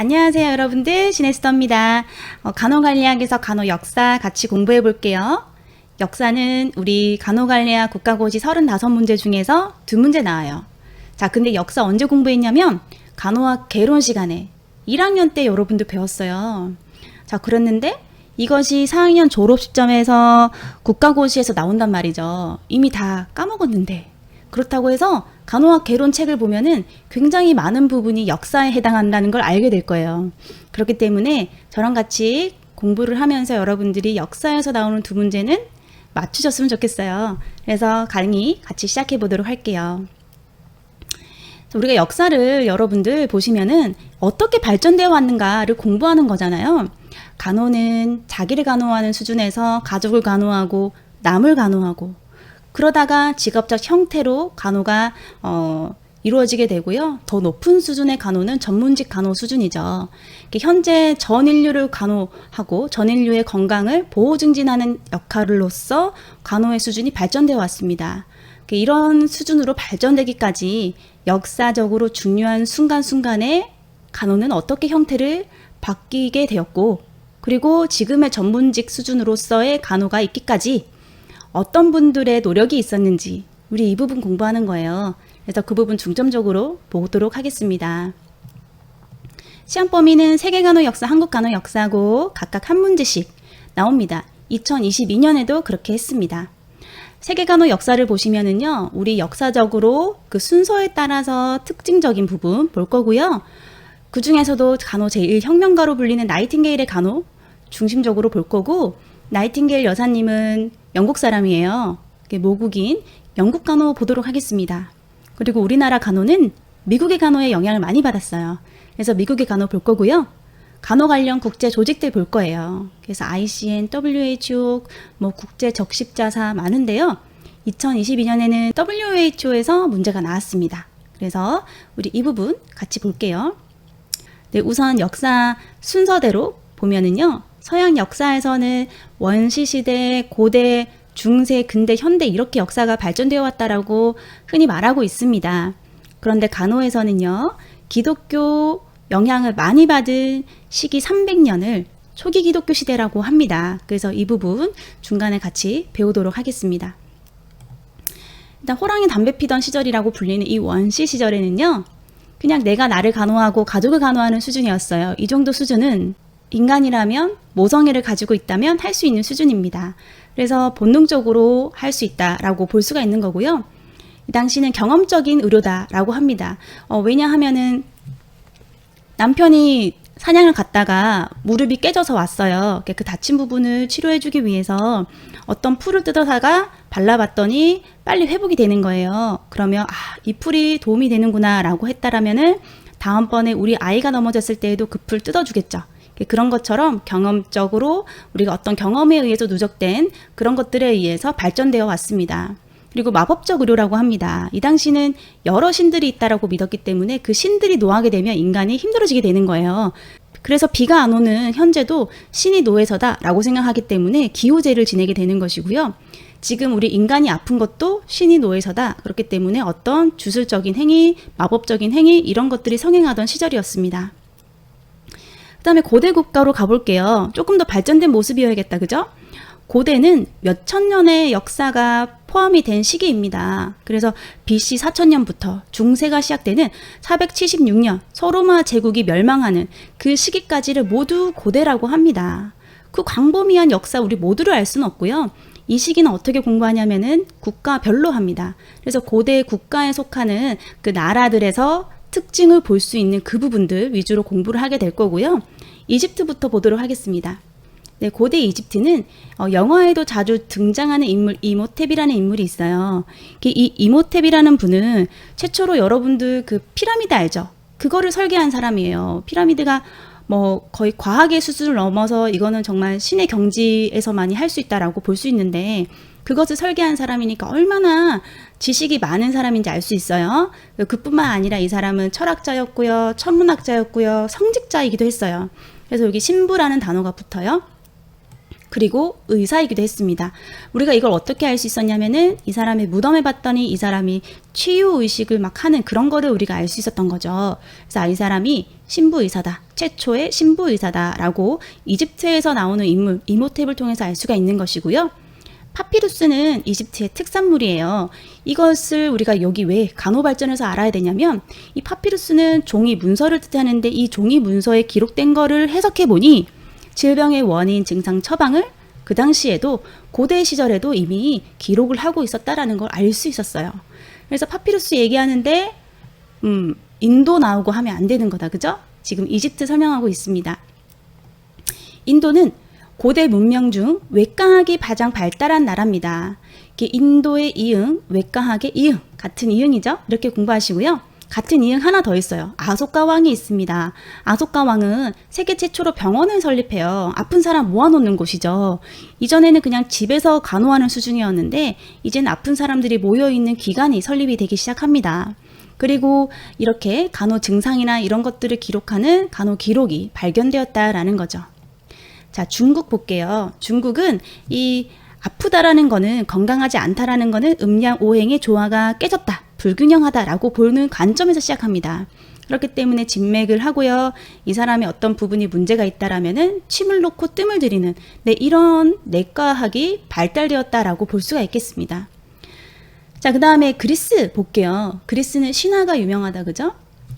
안녕하세요 여러분들, 시네스터입니다. 간호관리학에서 간호 역사 같이 공부해 볼게요. 역사는 우리 간호관리학 국가고시 35문제 중에서 2문제 나와요. 자, 근데 역사 언제 공부했냐면 간호학 개론 시간에 1학년 때 여러분들 배웠어요. 자, 그랬는데 이것이 4학년 졸업 시점에서 국가고시에서 나온단 말이죠. 이미 다 까먹었는데. 그렇다고 해서 간호학 개론 책을 보면은 굉장히 많은 부분이 역사에 해당한다는 걸 알게 될 거예요. 그렇기 때문에 저랑 같이 공부를 하면서 여러분들이 역사에서 나오는 2문제는 맞추셨으면 좋겠어요. 그래서 강의 같이 시작해 보도록 할게요. 우리가 역사를 여러분들 보시면은 어떻게 발전되어 왔는가를 공부하는 거잖아요. 간호는 자기를 간호하는 수준에서 가족을 간호하고 남을 간호하고 그러다가 직업적 형태로 간호가 이루어지게 되고요. 더 높은 수준의 간호는 전문직 간호 수준이죠. 현재 전 인류를 간호하고 전 인류의 건강을 보호 증진하는 역할로서 간호의 수준이 발전되어 왔습니다. 이런 수준으로 발전되기까지 역사적으로 중요한 순간순간에 간호는 어떻게 형태를 바뀌게 되었고, 그리고 지금의 전문직 수준으로서의 간호가 있기까지 어떤 분들의 노력이 있었는지 우리 이 부분 공부하는 거예요. 그래서 그 부분 중점적으로 보도록 하겠습니다. 시험 범위는 세계간호 역사, 한국간호 역사고 각각 한 문제씩 나옵니다. 2022년에도 그렇게 했습니다. 세계간호 역사를 보시면은요, 우리 역사적으로 그 순서에 따라서 특징적인 부분 볼 거고요. 그 중에서도 간호 제1혁명가로 불리는 나이팅게일의 간호 중심적으로 볼 거고, 나이팅게일 여사님은 영국 사람이에요. 모국인 영국 간호 보도록 하겠습니다. 그리고 우리나라 간호는 미국의 간호에 영향을 많이 받았어요. 그래서 미국의 간호 볼 거고요. 간호 관련 국제 조직들 볼 거예요. 그래서 ICN, WHO, 국제 적십자사 많은데요. 2022년에는 WHO에서 문제가 나왔습니다. 그래서 우리 이 부분 같이 볼게요. 네, 우선 역사 순서대로 보면은요. 서양 역사에서는 원시시대, 고대, 중세, 근대, 현대 이렇게 역사가 발전되어 왔다라고 흔히 말하고 있습니다. 그런데 간호에서는요. 기독교 영향을 많이 받은 시기 300년을 초기 기독교 시대라고 합니다. 그래서 이 부분 중간에 같이 배우도록 하겠습니다. 일단 호랑이 담배 피던 시절이라고 불리는 이 원시 시절에는요. 그냥 내가 나를 간호하고 가족을 간호하는 수준이었어요. 이 정도 수준은 인간이라면 모성애를 가지고 있다면 할 수 있는 수준입니다. 그래서 본능적으로 할 수 있다라고 볼 수가 있는 거고요. 이 당시는 경험적인 의료다라고 합니다. 왜냐하면은 남편이 사냥을 갔다가 무릎이 깨져서 왔어요. 그 다친 부분을 치료해주기 위해서 어떤 풀을 뜯어다가 발라봤더니 빨리 회복이 되는 거예요. 그러면 이 풀이 도움이 되는구나 라고 했다라면은 다음번에 우리 아이가 넘어졌을 때에도 그 풀 뜯어주겠죠. 그런 것처럼 경험적으로 우리가 어떤 경험에 의해서 누적된 그런 것들에 의해서 발전되어 왔습니다. 그리고 마법적 의료라고 합니다. 이 당시는 여러 신들이 있다라고 믿었기 때문에 그 신들이 노하게 되면 인간이 힘들어지게 되는 거예요. 그래서 비가 안 오는 현재도 신이 노예서다라고 생각하기 때문에 기호제를 지내게 되는 것이고요. 지금 우리 인간이 아픈 것도 신이 노예서다. 그렇기 때문에 어떤 주술적인 행위, 마법적인 행위 이런 것들이 성행하던 시절이었습니다. 그 다음에 고대 국가로 가볼게요. 조금 더 발전된 모습이어야겠다. 그죠? 고대는 몇천 년의 역사가 포함이 된 시기입니다. 그래서 BC 4000년부터 중세가 시작되는 476년 서로마 제국이 멸망하는 그 시기까지를 모두 고대라고 합니다. 그 광범위한 역사 우리 모두를 알 수는 없고요. 이 시기는 어떻게 공부하냐면은 국가별로 합니다. 그래서 고대 국가에 속하는 그 나라들에서 특징을 볼 수 있는 그 부분들 위주로 공부를 하게 될 거고요. 이집트부터 보도록 하겠습니다. 네, 고대 이집트는 영화에도 자주 등장하는 인물 이모텝이라는 인물이 있어요. 이 이모텝이라는 분은 최초로 여러분들 그 피라미드 알죠? 그거를 설계한 사람이에요. 피라미드가 거의 과학의 수준을 넘어서 이거는 정말 신의 경지에서만이 할 수 있다라고 볼 수 있는데 그것을 설계한 사람이니까 얼마나 지식이 많은 사람인지 알 수 있어요. 그뿐만 아니라 이 사람은 철학자였고요. 천문학자였고요. 성직자이기도 했어요. 그래서 여기 신부라는 단어가 붙어요. 그리고 의사이기도 했습니다. 우리가 이걸 어떻게 알 수 있었냐면은 이 사람의 무덤에 봤더니 이 사람이 치유의식을 막 하는 그런 거를 우리가 알 수 있었던 거죠. 그래서 이 사람이 신부의사다. 최초의 신부의사다라고 이집트에서 나오는 인물 이모탭을 통해서 알 수가 있는 것이고요. 파피루스는 이집트의 특산물이에요. 이것을 우리가 여기 왜 간호발전에서 알아야 되냐면 이 파피루스는 종이 문서를 뜻하는데 이 종이 문서에 기록된 거를 해석해 보니 질병의 원인, 증상, 처방을 그 당시에도 고대 시절에도 이미 기록을 하고 있었다라는 걸 알 수 있었어요. 그래서 파피루스 얘기하는데 인도 나오고 하면 안 되는 거다. 그죠? 지금 이집트 설명하고 있습니다. 인도는 고대 문명 중 외과학이 가장 발달한 나라입니다. 인도의 이응, 외과학의 이응, 같은 이응이죠? 이렇게 공부하시고요. 같은 이응 하나 더 있어요. 아소카 왕이 있습니다. 아소카 왕은 세계 최초로 병원을 설립해요. 아픈 사람 모아놓는 곳이죠. 이전에는 그냥 집에서 간호하는 수준이었는데 이제는 아픈 사람들이 모여있는 기관이 설립이 되기 시작합니다. 그리고 이렇게 간호 증상이나 이런 것들을 기록하는 간호 기록이 발견되었다라는 거죠. 자, 중국 볼게요. 중국은 이 아프다라는 거는 건강하지 않다라는 거는 음양오행의 조화가 깨졌다. 불균형하다라고 보는 관점에서 시작합니다. 그렇기 때문에 진맥을 하고요. 이 사람의 어떤 부분이 문제가 있다라면은 침을 놓고 뜸을 들이는 이런 내과학이 발달되었다라고 볼 수가 있겠습니다. 자, 그 다음에 그리스 볼게요. 그리스는 신화가 유명하다, 그죠?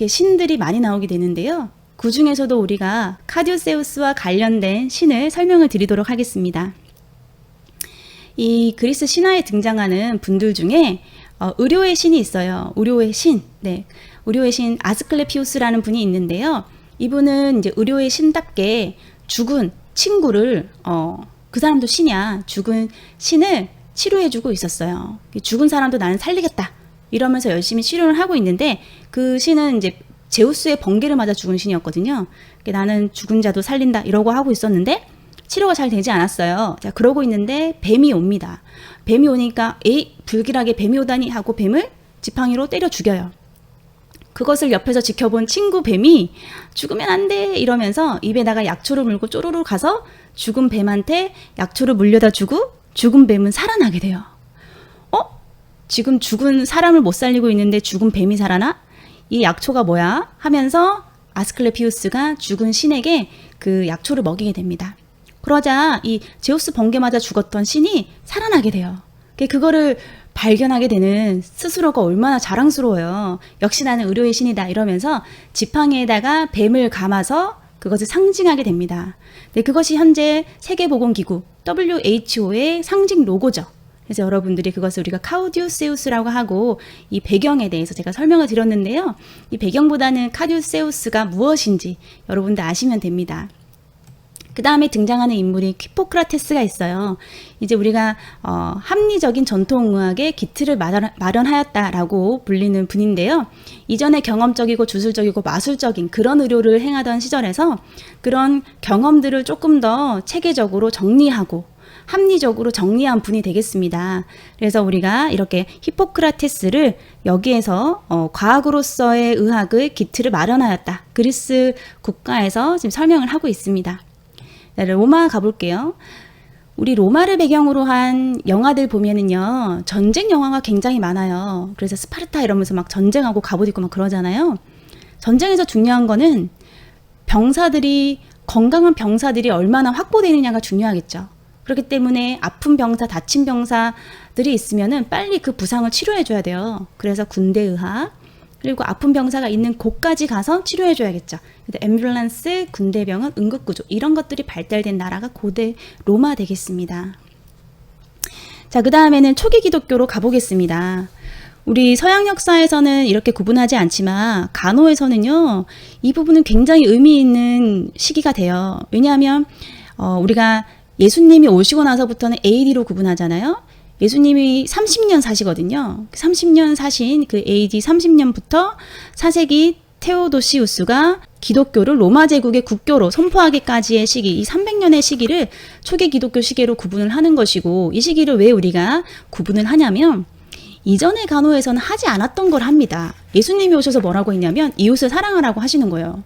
신들이 많이 나오게 되는데요. 그 중에서도 우리가 카디오세우스와 관련된 신을 설명을 드리도록 하겠습니다. 이 그리스 신화에 등장하는 분들 중에 의료의 신이 있어요. 의료의 신. 네. 의료의 신 아스클레피우스라는 분이 있는데요. 이분은 이제 의료의 신답게 죽은 친구를 그 사람도 신이야. 죽은 신을 치료해주고 있었어요. 죽은 사람도 나는 살리겠다. 이러면서 열심히 치료를 하고 있는데 그 신은 이제 제우스의 번개를 맞아 죽은 신이었거든요. 나는 죽은 자도 살린다 이러고 하고 있었는데 치료가 잘 되지 않았어요. 자, 그러고 있는데 뱀이 옵니다. 뱀이 오니까 에이, 불길하게 뱀이 오다니 하고 뱀을 지팡이로 때려 죽여요. 그것을 옆에서 지켜본 친구 뱀이 죽으면 안 돼 이러면서 입에다가 약초를 물고 쪼르르 가서 죽은 뱀한테 약초를 물려다 주고 죽은 뱀은 살아나게 돼요. 지금 죽은 사람을 못 살리고 있는데 죽은 뱀이 살아나? 이 약초가 뭐야? 하면서 아스클레피우스가 죽은 신에게 그 약초를 먹이게 됩니다. 그러자 이 제우스 번개 맞아 죽었던 신이 살아나게 돼요. 그거를 발견하게 되는 스스로가 얼마나 자랑스러워요. 역시 나는 의료의 신이다 이러면서 지팡이에다가 뱀을 감아서 그것을 상징하게 됩니다. 네, 그것이 현재 세계보건기구 WHO의 상징 로고죠. 그래서 여러분들이 그것을 우리가 카우디우세우스라고 하고 이 배경에 대해서 제가 설명을 드렸는데요. 이 배경보다는 카우디우세우스가 무엇인지 여러분들 아시면 됩니다. 그 다음에 등장하는 인물이 히포크라테스가 있어요. 이제 우리가 합리적인 전통의학의 기틀을 마련하였다라고 불리는 분인데요. 이전에 경험적이고 주술적이고 마술적인 그런 의료를 행하던 시절에서 그런 경험들을 조금 더 체계적으로 정리하고 합리적으로 정리한 분이 되겠습니다. 그래서 우리가 이렇게 히포크라테스를 여기에서 과학으로서의 의학의 기틀을 마련하였다. 그리스 국가에서 지금 설명을 하고 있습니다. 네, 로마 가볼게요. 우리 로마를 배경으로 한 영화들 보면은요, 전쟁 영화가 굉장히 많아요. 그래서 스파르타 이러면서 막 전쟁하고 갑옷 입고 막 그러잖아요. 전쟁에서 중요한 거는 건강한 병사들이 얼마나 확보되느냐가 중요하겠죠. 그렇기 때문에 아픈 병사, 다친 병사들이 있으면은 빨리 그 부상을 치료해줘야 돼요. 그래서 군대의학, 그리고 아픈 병사가 있는 곳까지 가서 치료해줘야겠죠. 앰뷸런스, 군대병원, 응급구조 이런 것들이 발달된 나라가 고대 로마 되겠습니다. 자, 그 다음에는 초기 기독교로 가보겠습니다. 우리 서양 역사에서는 이렇게 구분하지 않지만 간호에서는요, 이 부분은 굉장히 의미 있는 시기가 돼요. 왜냐하면 우리가 예수님이 오시고 나서부터는 AD로 구분하잖아요. 예수님이 30년 사시거든요. 30년 사신 그 AD 30년부터 4세기 테오도시우스가 기독교를 로마 제국의 국교로 선포하기까지의 시기, 이 300년의 시기를 초기 기독교 시기로 구분을 하는 것이고, 이 시기를 왜 우리가 구분을 하냐면 이전의 간호에서는 하지 않았던 걸 합니다. 예수님이 오셔서 뭐라고 했냐면 이웃을 사랑하라고 하시는 거예요.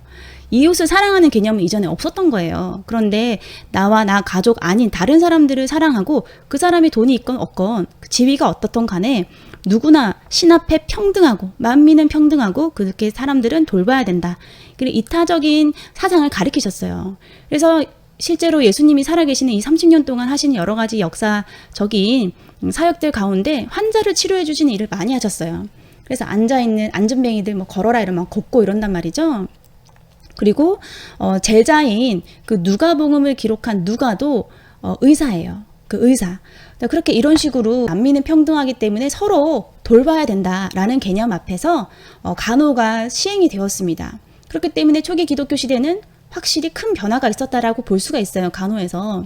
이웃을 사랑하는 개념은 이전에 없었던 거예요. 그런데 나와 나 가족 아닌 다른 사람들을 사랑하고 그 사람이 돈이 있건 없건 지위가 어떻든 간에 누구나 신 앞에 평등하고 만민은 평등하고 그렇게 사람들은 돌봐야 된다. 그리고 이타적인 사상을 가르치셨어요. 그래서 실제로 예수님이 살아계시는 이 30년 동안 하신 여러 가지 역사적인 사역들 가운데 환자를 치료해 주시는 일을 많이 하셨어요. 그래서 앉아있는 안전뱅이들 뭐 걸어라 이러면 걷고 이런단 말이죠. 그리고 제자인 그 누가복음을 기록한 누가도 의사예요. 그 의사. 그렇게 이런 식으로 만민은 평등하기 때문에 서로 돌봐야 된다라는 개념 앞에서 간호가 시행이 되었습니다. 그렇기 때문에 초기 기독교 시대는 확실히 큰 변화가 있었다라고 볼 수가 있어요. 간호에서.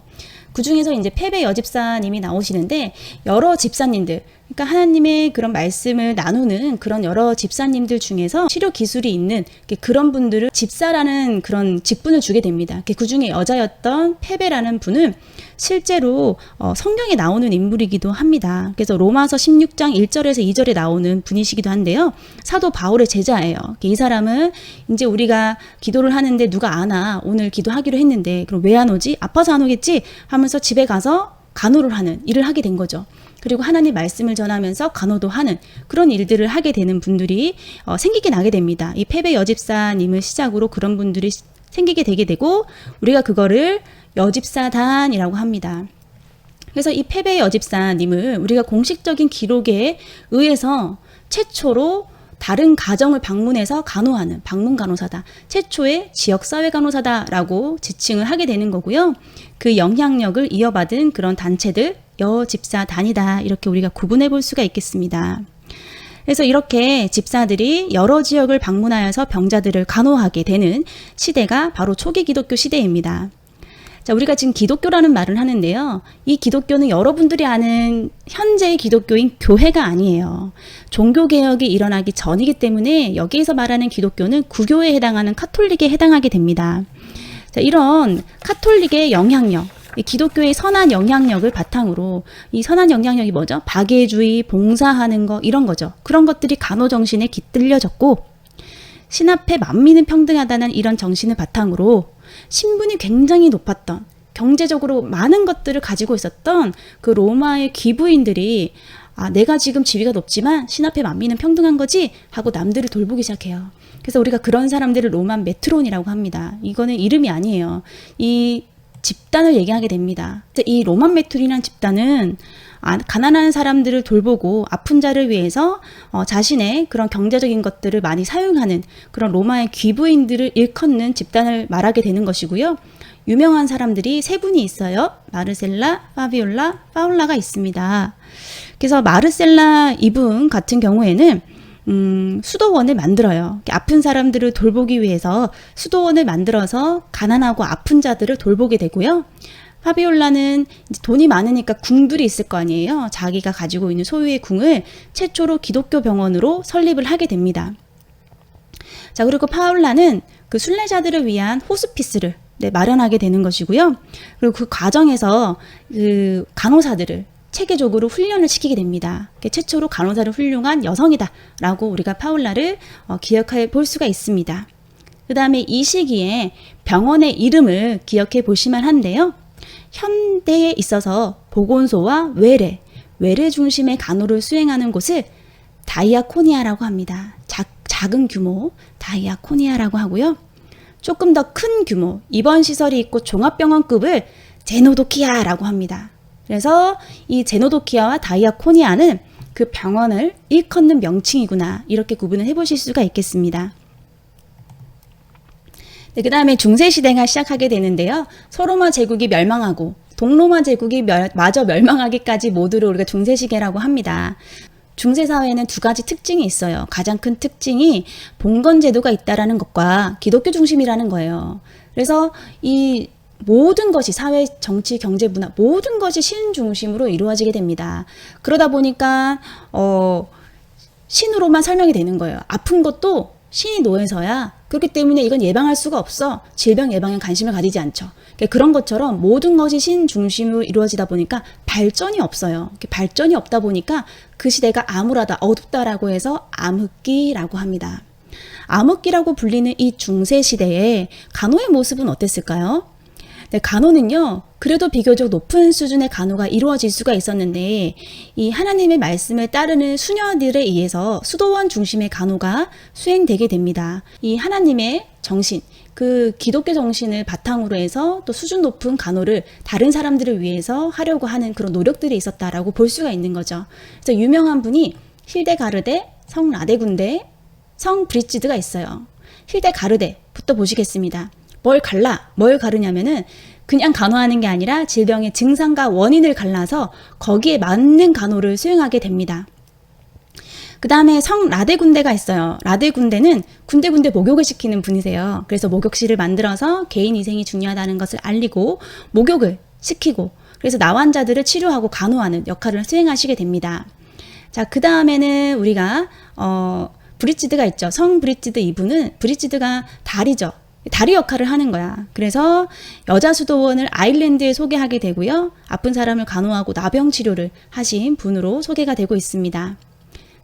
그 중에서 이제 페베 여집사님이 나오시는데 여러 집사님들, 그러니까 하나님의 그런 말씀을 나누는 그런 여러 집사님들 중에서 치료 기술이 있는 그런 분들을 집사라는 그런 직분을 주게 됩니다. 그 중에 여자였던 페베라는 분은 실제로 성경에 나오는 인물이기도 합니다. 그래서 로마서 16장 1절에서 2절에 나오는 분이시기도 한데요. 사도 바울의 제자예요. 이 사람은 이제 우리가 기도를 하는데 누가 안 와. 오늘 기도하기로 했는데 그럼 왜 안 오지? 아파서 안 오겠지? 하면서 집에 가서 간호를 하는 일을 하게 된 거죠. 그리고 하나님 말씀을 전하면서 간호도 하는 그런 일들을 하게 되는 분들이 생기게 나게 됩니다. 이 페베 여집사님을 시작으로 그런 분들이 생기게 되게 되고 우리가 그거를 여집사단이라고 합니다. 그래서 이 페베 여집사님을 우리가 공식적인 기록에 의해서 최초로 다른 가정을 방문해서 간호하는 방문 간호사다. 최초의 지역사회 간호사다라고 지칭을 하게 되는 거고요. 그 영향력을 이어받은 그런 단체들 여집사단이다. 이렇게 우리가 구분해 볼 수가 있겠습니다. 그래서 이렇게 집사들이 여러 지역을 방문하여서 병자들을 간호하게 되는 시대가 바로 초기 기독교 시대입니다. 자, 우리가 지금 기독교라는 말을 하는데요. 이 기독교는 여러분들이 아는 현재의 기독교인 교회가 아니에요. 종교개혁이 일어나기 전이기 때문에 여기에서 말하는 기독교는 구교에 해당하는 카톨릭에 해당하게 됩니다. 자, 이런 카톨릭의 영향력, 기독교의 선한 영향력을 바탕으로 이 선한 영향력이 뭐죠? 박애주의, 봉사하는 거 이런 거죠. 그런 것들이 간호정신에 깃들려졌고 신 앞에 만민은 평등하다는 이런 정신을 바탕으로 신분이 굉장히 높았던 경제적으로 많은 것들을 가지고 있었던 그 로마의 귀부인들이 내가 지금 지위가 높지만 신 앞에 만민은 평등한 거지 하고 남들을 돌보기 시작해요. 그래서 우리가 그런 사람들을 로만 메트론이라고 합니다. 이거는 이름이 아니에요. 이 집단을 얘기하게 됩니다. 이 로만 메트론이라는 집단은 가난한 사람들을 돌보고 아픈 자를 위해서 자신의 그런 경제적인 것들을 많이 사용하는 그런 로마의 귀부인들을 일컫는 집단을 말하게 되는 것이고요. 유명한 사람들이 세 분이 있어요. 마르셀라, 파비올라, 파울라가 있습니다. 그래서 마르셀라 이분 같은 경우에는 수도원을 만들어요. 아픈 사람들을 돌보기 위해서 수도원을 만들어서 가난하고 아픈 자들을 돌보게 되고요. 파비올라는 돈이 많으니까 궁들이 있을 거 아니에요. 자기가 가지고 있는 소유의 궁을 최초로 기독교 병원으로 설립을 하게 됩니다. 자, 그리고 파울라는 그 순례자들을 위한 호스피스를 마련하게 되는 것이고요. 그리고 그 과정에서 그 간호사들을 체계적으로 훈련을 시키게 됩니다. 최초로 간호사를 훌륭한 여성이다라고 우리가 파울라를 기억해 볼 수가 있습니다. 그 다음에 이 시기에 병원의 이름을 기억해 보시면 한데요. 현대에 있어서 보건소와 외래 중심의 간호를 수행하는 곳을 다이아코니아라고 합니다. 작은 규모 다이아코니아라고 하고요. 조금 더 큰 규모 입원 시설이 있고 종합병원급을 제노도키아라고 합니다. 그래서 이 제노도키아와 다이아코니아는 그 병원을 일컫는 명칭이구나 이렇게 구분을 해보실 수가 있겠습니다. 네, 그 다음에 중세시대가 시작하게 되는데요. 서로마 제국이 멸망하고 동로마 제국이 마저 멸망하기까지 모두를 우리가 중세시대라고 합니다. 중세사회에는 두 가지 특징이 있어요. 가장 큰 특징이 봉건제도가 있다라는 것과 기독교 중심이라는 거예요. 그래서 이 모든 것이 사회, 정치, 경제, 문화 모든 것이 신 중심으로 이루어지게 됩니다. 그러다 보니까 신으로만 설명이 되는 거예요. 아픈 것도 신이 노해서야. 그렇기 때문에 이건 예방할 수가 없어. 질병 예방에 관심을 가지지 않죠. 그런 것처럼 모든 것이 신 중심으로 이루어지다 보니까 발전이 없어요. 발전이 없다 보니까 그 시대가 암울하다, 어둡다라고 해서 암흑기라고 합니다. 암흑기라고 불리는 이 중세 시대에 간호의 모습은 어땠을까요? 네, 간호는요, 그래도 비교적 높은 수준의 간호가 이루어질 수가 있었는데, 이 하나님의 말씀을 따르는 수녀들에 의해서 수도원 중심의 간호가 수행되게 됩니다. 이 하나님의 정신, 그 기독교 정신을 바탕으로 해서 또 수준 높은 간호를 다른 사람들을 위해서 하려고 하는 그런 노력들이 있었다라고 볼 수가 있는 거죠. 그래서 유명한 분이 힐데가르데, 성 라데군데, 성 브리지드가 있어요. 힐데가르데부터 보시겠습니다. 뭘 가르냐면은 그냥 간호하는 게 아니라 질병의 증상과 원인을 갈라서 거기에 맞는 간호를 수행하게 됩니다. 그 다음에 성 라데군데가 있어요. 라데군데는 군데군데 목욕을 시키는 분이세요. 그래서 목욕실을 만들어서 개인 위생이 중요하다는 것을 알리고 목욕을 시키고 그래서 나환자들을 치료하고 간호하는 역할을 수행하시게 됩니다. 자, 그 다음에는 우리가 브리지드가 있죠. 성 브리지드 이분은 브리지드가 다리죠. 다리 역할을 하는 거야. 그래서 여자 수도원을 아일랜드에 소개하게 되고요. 아픈 사람을 간호하고 나병 치료를 하신 분으로 소개가 되고 있습니다.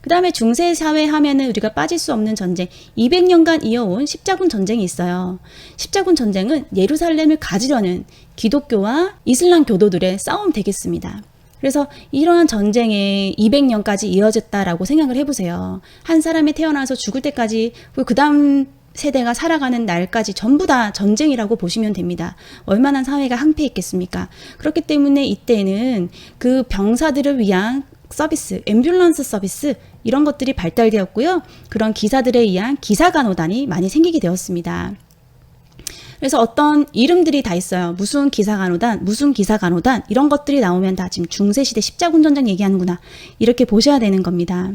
그 다음에 중세 사회 하면은 우리가 빠질 수 없는 전쟁, 200년간 이어온 십자군 전쟁이 있어요. 십자군 전쟁은 예루살렘을 가지려는 기독교와 이슬람 교도들의 싸움 되겠습니다. 그래서 이러한 전쟁에 200년까지 이어졌다라고 생각을 해보세요. 한 사람이 태어나서 죽을 때까지 그 다음 세대가 살아가는 날까지 전부 다 전쟁이라고 보시면 됩니다. 얼마나 사회가 황폐했겠습니까? 그렇기 때문에 이때는 그 병사들을 위한 서비스, 앰뷸런스 서비스 이런 것들이 발달되었고요. 그런 기사들에 의한 기사간호단이 많이 생기게 되었습니다. 그래서 어떤 이름들이 다 있어요. 무슨 기사간호단, 무슨 기사간호단 이런 것들이 나오면 다 지금 중세시대 십자군 전쟁 얘기하는구나 이렇게 보셔야 되는 겁니다.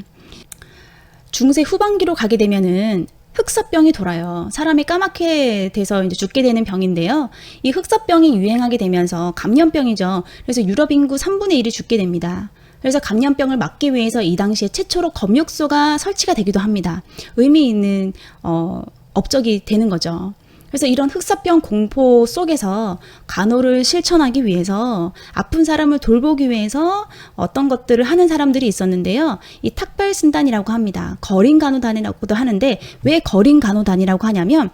중세 후반기로 가게 되면은 흑사병이 돌아요. 사람이 까맣게 돼서 이제 죽게 되는 병인데요. 이 흑사병이 유행하게 되면서 감염병이죠. 그래서 유럽 인구 3분의 1이 죽게 됩니다. 그래서 감염병을 막기 위해서 이 당시에 최초로 검역소가 설치가 되기도 합니다. 의미 있는 업적이 되는 거죠. 그래서 이런 흑사병 공포 속에서 간호를 실천하기 위해서 아픈 사람을 돌보기 위해서 어떤 것들을 하는 사람들이 있었는데요. 이 탁발승단이라고 합니다. 거린간호단이라고도 하는데 왜 거린간호단이라고 하냐면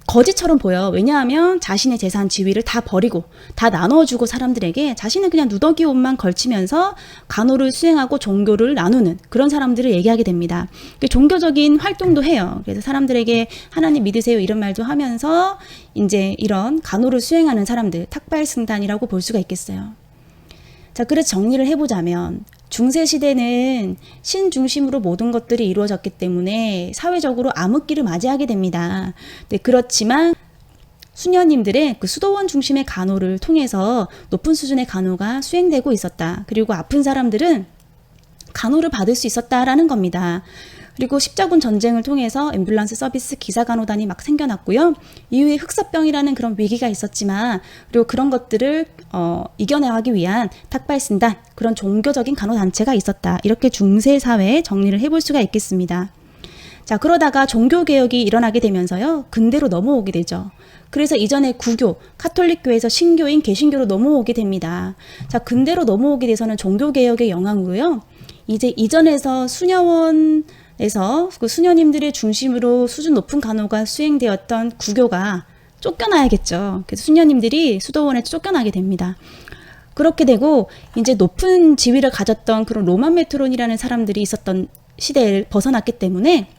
거지처럼 보여. 왜냐하면 자신의 재산 지위를 다 버리고 다 나눠주고 사람들에게 자신은 그냥 누더기 옷만 걸치면서 간호를 수행하고 종교를 나누는 그런 사람들을 얘기하게 됩니다. 종교적인 활동도 해요. 그래서 사람들에게 하나님 믿으세요 이런 말도 하면서 이제 이런 간호를 수행하는 사람들 탁발승단이라고 볼 수가 있겠어요. 자, 그래서 정리를 해보자면 중세시대는 신 중심으로 모든 것들이 이루어졌기 때문에 사회적으로 암흑기를 맞이하게 됩니다. 네, 그렇지만 수녀님들의 그 수도원 중심의 간호를 통해서 높은 수준의 간호가 수행되고 있었다. 그리고 아픈 사람들은 간호를 받을 수 있었다라는 겁니다. 그리고 십자군 전쟁을 통해서 앰뷸런스 서비스 기사간호단이 막 생겨났고요. 이후에 흑사병이라는 그런 위기가 있었지만 그리고 그런 것들을 이겨내기 위한 탁발승단 그런 종교적인 간호단체가 있었다. 이렇게 중세사회에 정리를 해볼 수가 있겠습니다. 자, 그러다가 종교개혁이 일어나게 되면서요. 근대로 넘어오게 되죠. 그래서 이전에 구교, 카톨릭교에서 신교인 개신교로 넘어오게 됩니다. 자, 근대로 넘어오게 돼서는 종교개혁의 영향으로요. 이제 이전에서 수녀원에서 그 수녀님들의 중심으로 수준 높은 간호가 수행되었던 구교가 쫓겨나야겠죠. 그래서 수녀님들이 수도원에 쫓겨나게 됩니다. 그렇게 되고 이제 높은 지위를 가졌던 그런 로만 메트론이라는 사람들이 있었던 시대를 벗어났기 때문에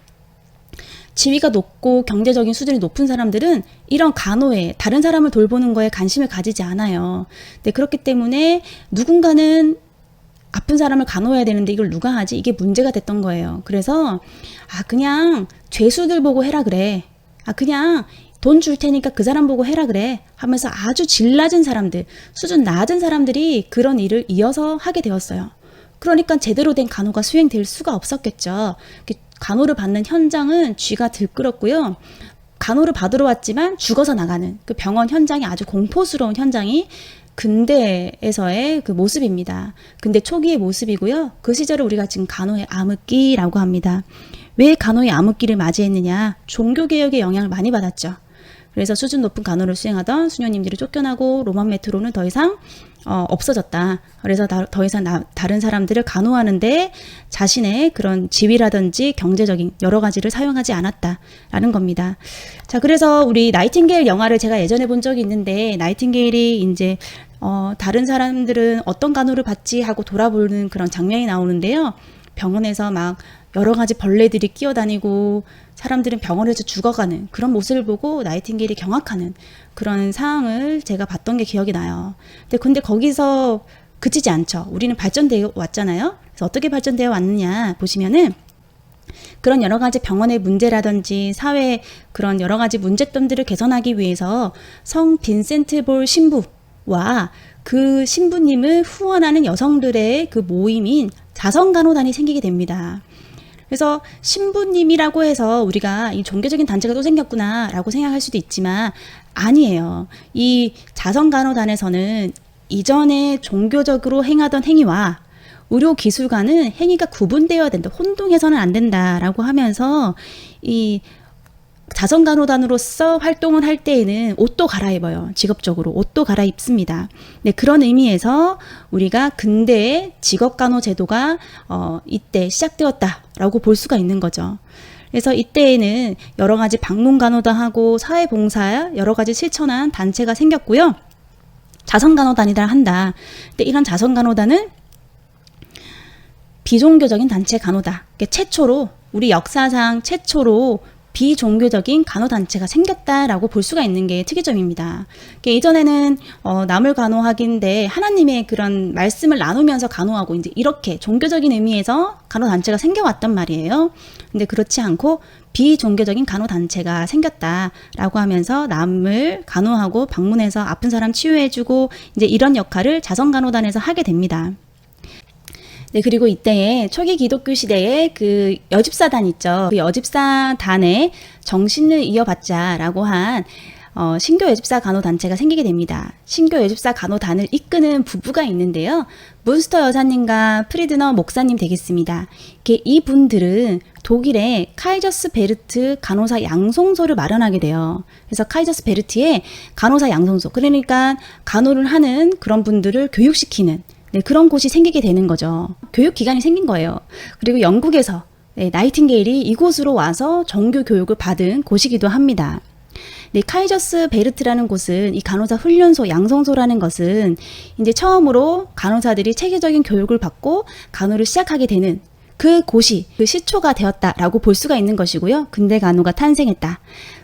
지위가 높고 경제적인 수준이 높은 사람들은 이런 간호에 다른 사람을 돌보는 거에 관심을 가지지 않아요. 네, 그렇기 때문에 누군가는 아픈 사람을 간호해야 되는데 이걸 누가 하지? 이게 문제가 됐던 거예요. 그래서 그냥 죄수들 보고 해라 그래. 그냥 돈 줄 테니까 그 사람 보고 해라 그래 하면서 아주 질 낮은 사람들, 수준 낮은 사람들이 그런 일을 이어서 하게 되었어요. 그러니까 제대로 된 간호가 수행될 수가 없었겠죠. 간호를 받는 현장은 쥐가 들끓었고요. 간호를 받으러 왔지만 죽어서 나가는 그 병원 현장이 아주 공포스러운 현장이 근대에서의 그 모습입니다. 근대 초기의 모습이고요. 그 시절을 우리가 지금 간호의 암흑기라고 합니다. 왜 간호의 암흑기를 맞이했느냐? 종교개혁의 영향을 많이 받았죠. 그래서 수준 높은 간호를 수행하던 수녀님들이 쫓겨나고 로만 메트로는 더 이상 없어졌다. 그래서 더 이상 다른 사람들을 간호하는데 자신의 그런 지위라든지 경제적인 여러 가지를 사용하지 않았다라는 겁니다. 자, 그래서 우리 나이팅게일 영화를 제가 예전에 본 적이 있는데 나이팅게일이 이제 다른 사람들은 어떤 간호를 받지 하고 돌아보는 그런 장면이 나오는데요. 병원에서 막 여러 가지 벌레들이 끼어다니고 사람들은 병원에서 죽어가는 그런 모습을 보고 나이팅게일이 경악하는 그런 상황을 제가 봤던 게 기억이 나요. 근데 거기서 그치지 않죠. 우리는 발전되어 왔잖아요. 그래서 어떻게 발전되어 왔느냐 보시면은 그런 여러 가지 병원의 문제라든지 사회 그런 여러 가지 문제점들을 개선하기 위해서 성 빈센트 볼 신부와 그 신부님을 후원하는 여성들의 그 모임인 자선간호단이 생기게 됩니다. 그래서 신부님이라고 해서 우리가 이 종교적인 단체가 또 생겼구나 라고 생각할 수도 있지만 아니에요. 이 자선간호단에서는 이전에 종교적으로 행하던 행위와 의료기술과는 행위가 구분되어야 된다. 혼동해서는 안 된다라고 하면서 이 자선간호단으로서 활동을 할 때에는 옷도 갈아입어요. 직업적으로 옷도 갈아입습니다. 네, 그런 의미에서 우리가 근대의 직업간호 제도가 이때 시작되었다라고 볼 수가 있는 거죠. 그래서 이때에는 여러 가지 방문간호도 하고 사회봉사 여러 가지 실천한 단체가 생겼고요. 자선간호단이다 한다. 근데 이런 자선간호단은 비종교적인 단체 간호다. 최초로 우리 역사상 최초로 비종교적인 간호단체가 생겼다라고 볼 수가 있는 게 특이점입니다. 예전에는 남을 간호하기인데 하나님의 그런 말씀을 나누면서 간호하고 이제 이렇게 종교적인 의미에서 간호단체가 생겨왔단 말이에요. 근데 그렇지 않고 비종교적인 간호단체가 생겼다라고 하면서 남을 간호하고 방문해서 아픈 사람 치유해주고 이제 이런 역할을 자선간호단에서 하게 됩니다. 네, 그리고 이때에 초기 기독교 시대에 그 여집사단 있죠. 그 여집사단의 정신을 이어받자라고 한 신교 여집사 간호단체가 생기게 됩니다. 신교 여집사 간호단을 이끄는 부부가 있는데요. 문스터 여사님과 프리드너 목사님 되겠습니다. 이분들은 독일의 카이저스 베르트 간호사 양성소를 마련하게 돼요. 그래서 카이저스 베르트에 간호사 양성소, 그러니까 간호를 하는 그런 분들을 교육시키는 네, 그런 곳이 생기게 되는 거죠. 교육기관이 생긴 거예요. 그리고 영국에서 나이팅게일이 이곳으로 와서 정규 교육을 받은 곳이기도 합니다. 네, 카이저스 베르트라는 곳은 이 간호사 훈련소, 양성소라는 것은 이제 처음으로 간호사들이 체계적인 교육을 받고 간호를 시작하게 되는 그 곳이 그 시초가 되었다라고 볼 수가 있는 것이고요. 근대 간호가 탄생했다.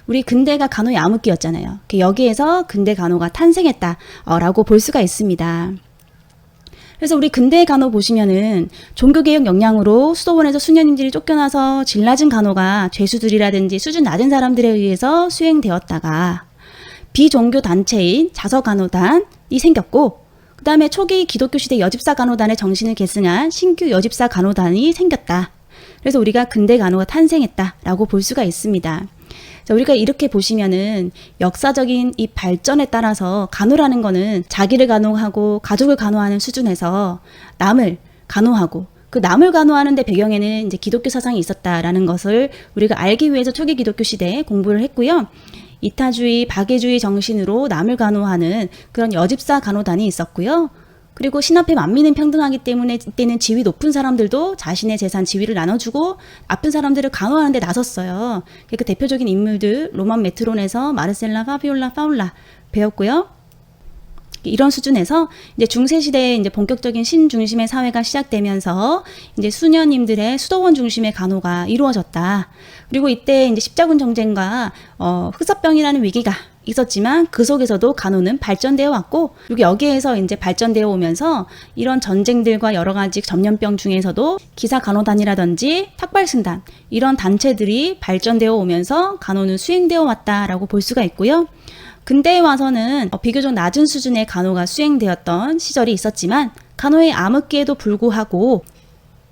우리 근대가 간호의 암흑기였잖아요. 여기에서 근대 간호가 탄생했다라고 볼 수가 있습니다. 그래서 우리 근대 간호 보시면은 종교개혁 영향으로 수도원에서 수녀님들이 쫓겨나서 질 낮은 간호가 죄수들이라든지 수준 낮은 사람들에 의해서 수행되었다가 비종교 단체인 자서간호단이 생겼고 그 다음에 초기 기독교 시대 여집사 간호단의 정신을 계승한 신규 여집사 간호단이 생겼다. 그래서 우리가 근대 간호가 탄생했다라고 볼 수가 있습니다. 자, 우리가 이렇게 보시면은 역사적인 이 발전에 따라서 간호라는 거는 자기를 간호하고 가족을 간호하는 수준에서 남을 간호하고 그 남을 간호하는 데 배경에는 이제 기독교 사상이 있었다라는 것을 우리가 알기 위해서 초기 기독교 시대에 공부를 했고요. 이타주의, 박애주의 정신으로 남을 간호하는 그런 여집사 간호단이 있었고요. 그리고 신 앞에 만민은 평등하기 때문에 이때는 지위 높은 사람들도 자신의 재산 지위를 나눠주고 아픈 사람들을 간호하는 데 나섰어요. 그 대표적인 인물들 로만 메트론에서 마르셀라, 파비올라, 파울라 배웠고요. 이런 수준에서 이제 중세 시대에 이제 본격적인 신 중심의 사회가 시작되면서 이제 수녀님들의 수도원 중심의 간호가 이루어졌다. 그리고 이때 이제 십자군 전쟁과 흑사병이라는 위기가 있었지만 그 속에서도 간호는 발전되어 왔고 그리고 여기에서 이제 발전되어 오면서 이런 전쟁들과 여러 가지 전염병 중에서도 기사간호단이라든지 탁발승단 이런 단체들이 발전되어 오면서 간호는 수행되어 왔다라고 볼 수가 있고요. 근대에 와서는 비교적 낮은 수준의 간호가 수행되었던 시절이 있었지만 간호의 암흑기에도 불구하고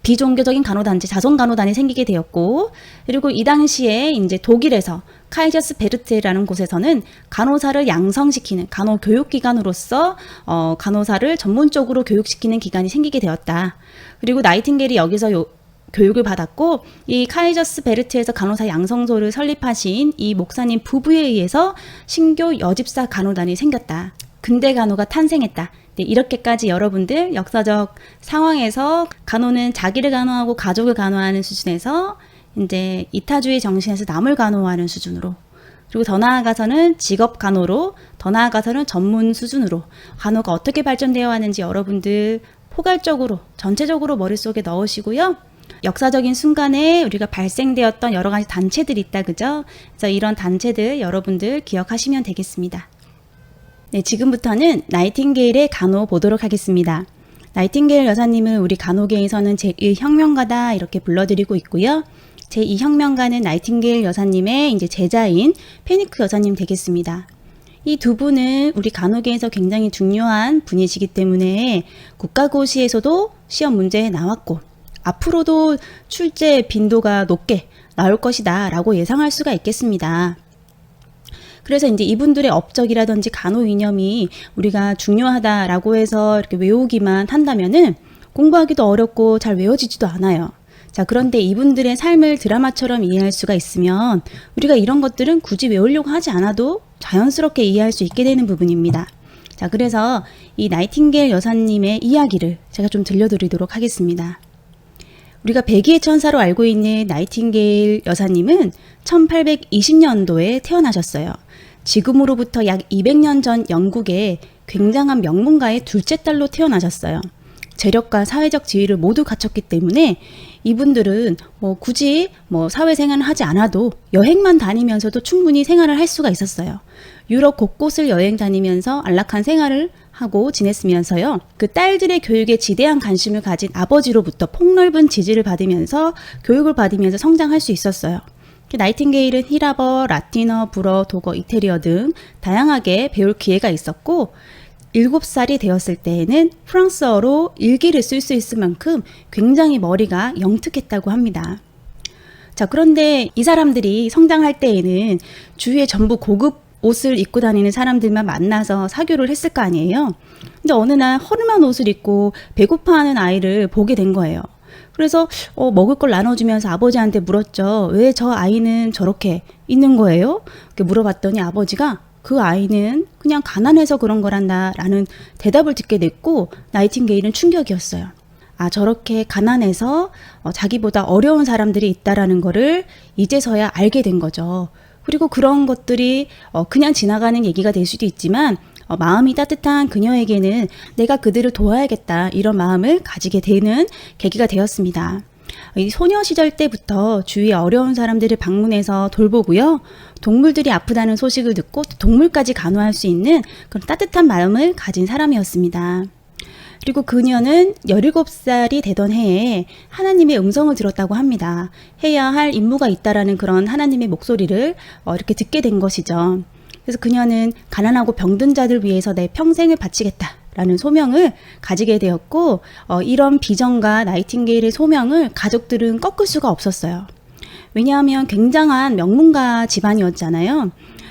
비종교적인 간호단체, 자선간호단이 생기게 되었고 그리고 이 당시에 이제 독일에서 카이저스 베르트라는 곳에서는 간호사를 양성시키는 간호교육기관으로서 간호사를 전문적으로 교육시키는 기관이 생기게 되었다. 그리고 나이팅게일이 여기서 교육을 받았고 이 카이저스베르트에서 간호사 양성소를 설립하신 이 목사님 부부에 의해서 신교 여집사 간호단이 생겼다. 근대 간호가 탄생했다. 네, 이렇게까지 여러분들 역사적 상황에서 간호는 자기를 간호하고 가족을 간호하는 수준에서 이제 이타주의 정신에서 남을 간호하는 수준으로, 그리고 더 나아가서는 직업 간호로, 더 나아가서는 전문 수준으로 간호가 어떻게 발전되어 왔는지 여러분들 포괄적으로 전체적으로 머릿속에 넣으시고요. 역사적인 순간에 우리가 발생되었던 여러 가지 단체들이 있다, 그죠? 그래서 이런 단체들 여러분들 기억하시면 되겠습니다. 네, 지금부터는 나이팅게일의 간호 보도록 하겠습니다. 나이팅게일 여사님은 우리 간호계에서는 제1혁명가다 이렇게 불러드리고 있고요. 제2혁명가는 나이팅게일 여사님의 이제 제자인 페니크 여사님 되겠습니다. 이 두 분은 우리 간호계에서 굉장히 중요한 분이시기 때문에 국가고시에서도 시험 문제에 나왔고 앞으로도 출제 빈도가 높게 나올 것이다 라고 예상할 수가 있겠습니다. 그래서 이제 이분들의 업적이라든지 간호 이념이 우리가 중요하다라고 해서 이렇게 외우기만 한다면은 공부하기도 어렵고 잘 외워지지도 않아요. 자, 그런데 이분들의 삶을 드라마처럼 이해할 수가 있으면 우리가 이런 것들은 굳이 외우려고 하지 않아도 자연스럽게 이해할 수 있게 되는 부분입니다. 자, 그래서 이 나이팅게일 여사님의 이야기를 제가 좀 들려드리도록 하겠습니다. 우리가 백의의 천사로 알고 있는 나이팅게일 여사님은 1820년도에 태어나셨어요. 지금으로부터 약 200년 전 영국의 굉장한 명문가의 둘째 딸로 태어나셨어요. 재력과 사회적 지위를 모두 갖췄기 때문에 이분들은 굳이 사회생활을 하지 않아도 여행만 다니면서도 충분히 생활을 할 수가 있었어요. 유럽 곳곳을 여행 다니면서 안락한 생활을 하고 지냈으면서요. 그 딸들의 교육에 지대한 관심을 가진 아버지로부터 폭넓은 지지를 받으면서 교육을 받으면서 성장할 수 있었어요. 나이팅게일은 히라버, 라틴어, 불어, 독어, 이태리어 등 다양하게 배울 기회가 있었고 7살이 되었을 때에는 프랑스어로 일기를 쓸 수 있을 만큼 굉장히 머리가 영특했다고 합니다. 자, 그런데 이 사람들이 성장할 때에는 주위에 전부 고급 옷을 입고 다니는 사람들만 만나서 사교를 했을 거 아니에요. 근데 어느 날 허름한 옷을 입고 배고파하는 아이를 보게 된 거예요. 그래서 먹을 걸 나눠주면서 아버지한테 물었죠. 왜 저 아이는 저렇게 있는 거예요? 이렇게 물어봤더니 아버지가 그 아이는 그냥 가난해서 그런 거란다 라는 대답을 듣게 됐고 나이팅게일은 충격이었어요. 아, 저렇게 가난해서 자기보다 어려운 사람들이 있다라는 거를 이제서야 알게 된 거죠. 그리고 그런 것들이 그냥 지나가는 얘기가 될 수도 있지만 마음이 따뜻한 그녀에게는 내가 그들을 도와야겠다 이런 마음을 가지게 되는 계기가 되었습니다. 이 소녀 시절 때부터 주위에 어려운 사람들을 방문해서 돌보고요. 동물들이 아프다는 소식을 듣고 동물까지 간호할 수 있는 그런 따뜻한 마음을 가진 사람이었습니다. 그리고 그녀는 17살이 되던 해에 하나님의 음성을 들었다고 합니다. 해야 할 임무가 있다라는 그런 하나님의 목소리를 이렇게 듣게 된 것이죠. 그래서 그녀는 가난하고 병든 자들 위해서 내 평생을 바치겠다라는 소명을 가지게 되었고 이런 비전과 나이팅게일의 소명을 가족들은 꺾을 수가 없었어요. 왜냐하면 굉장한 명문가 집안이었잖아요.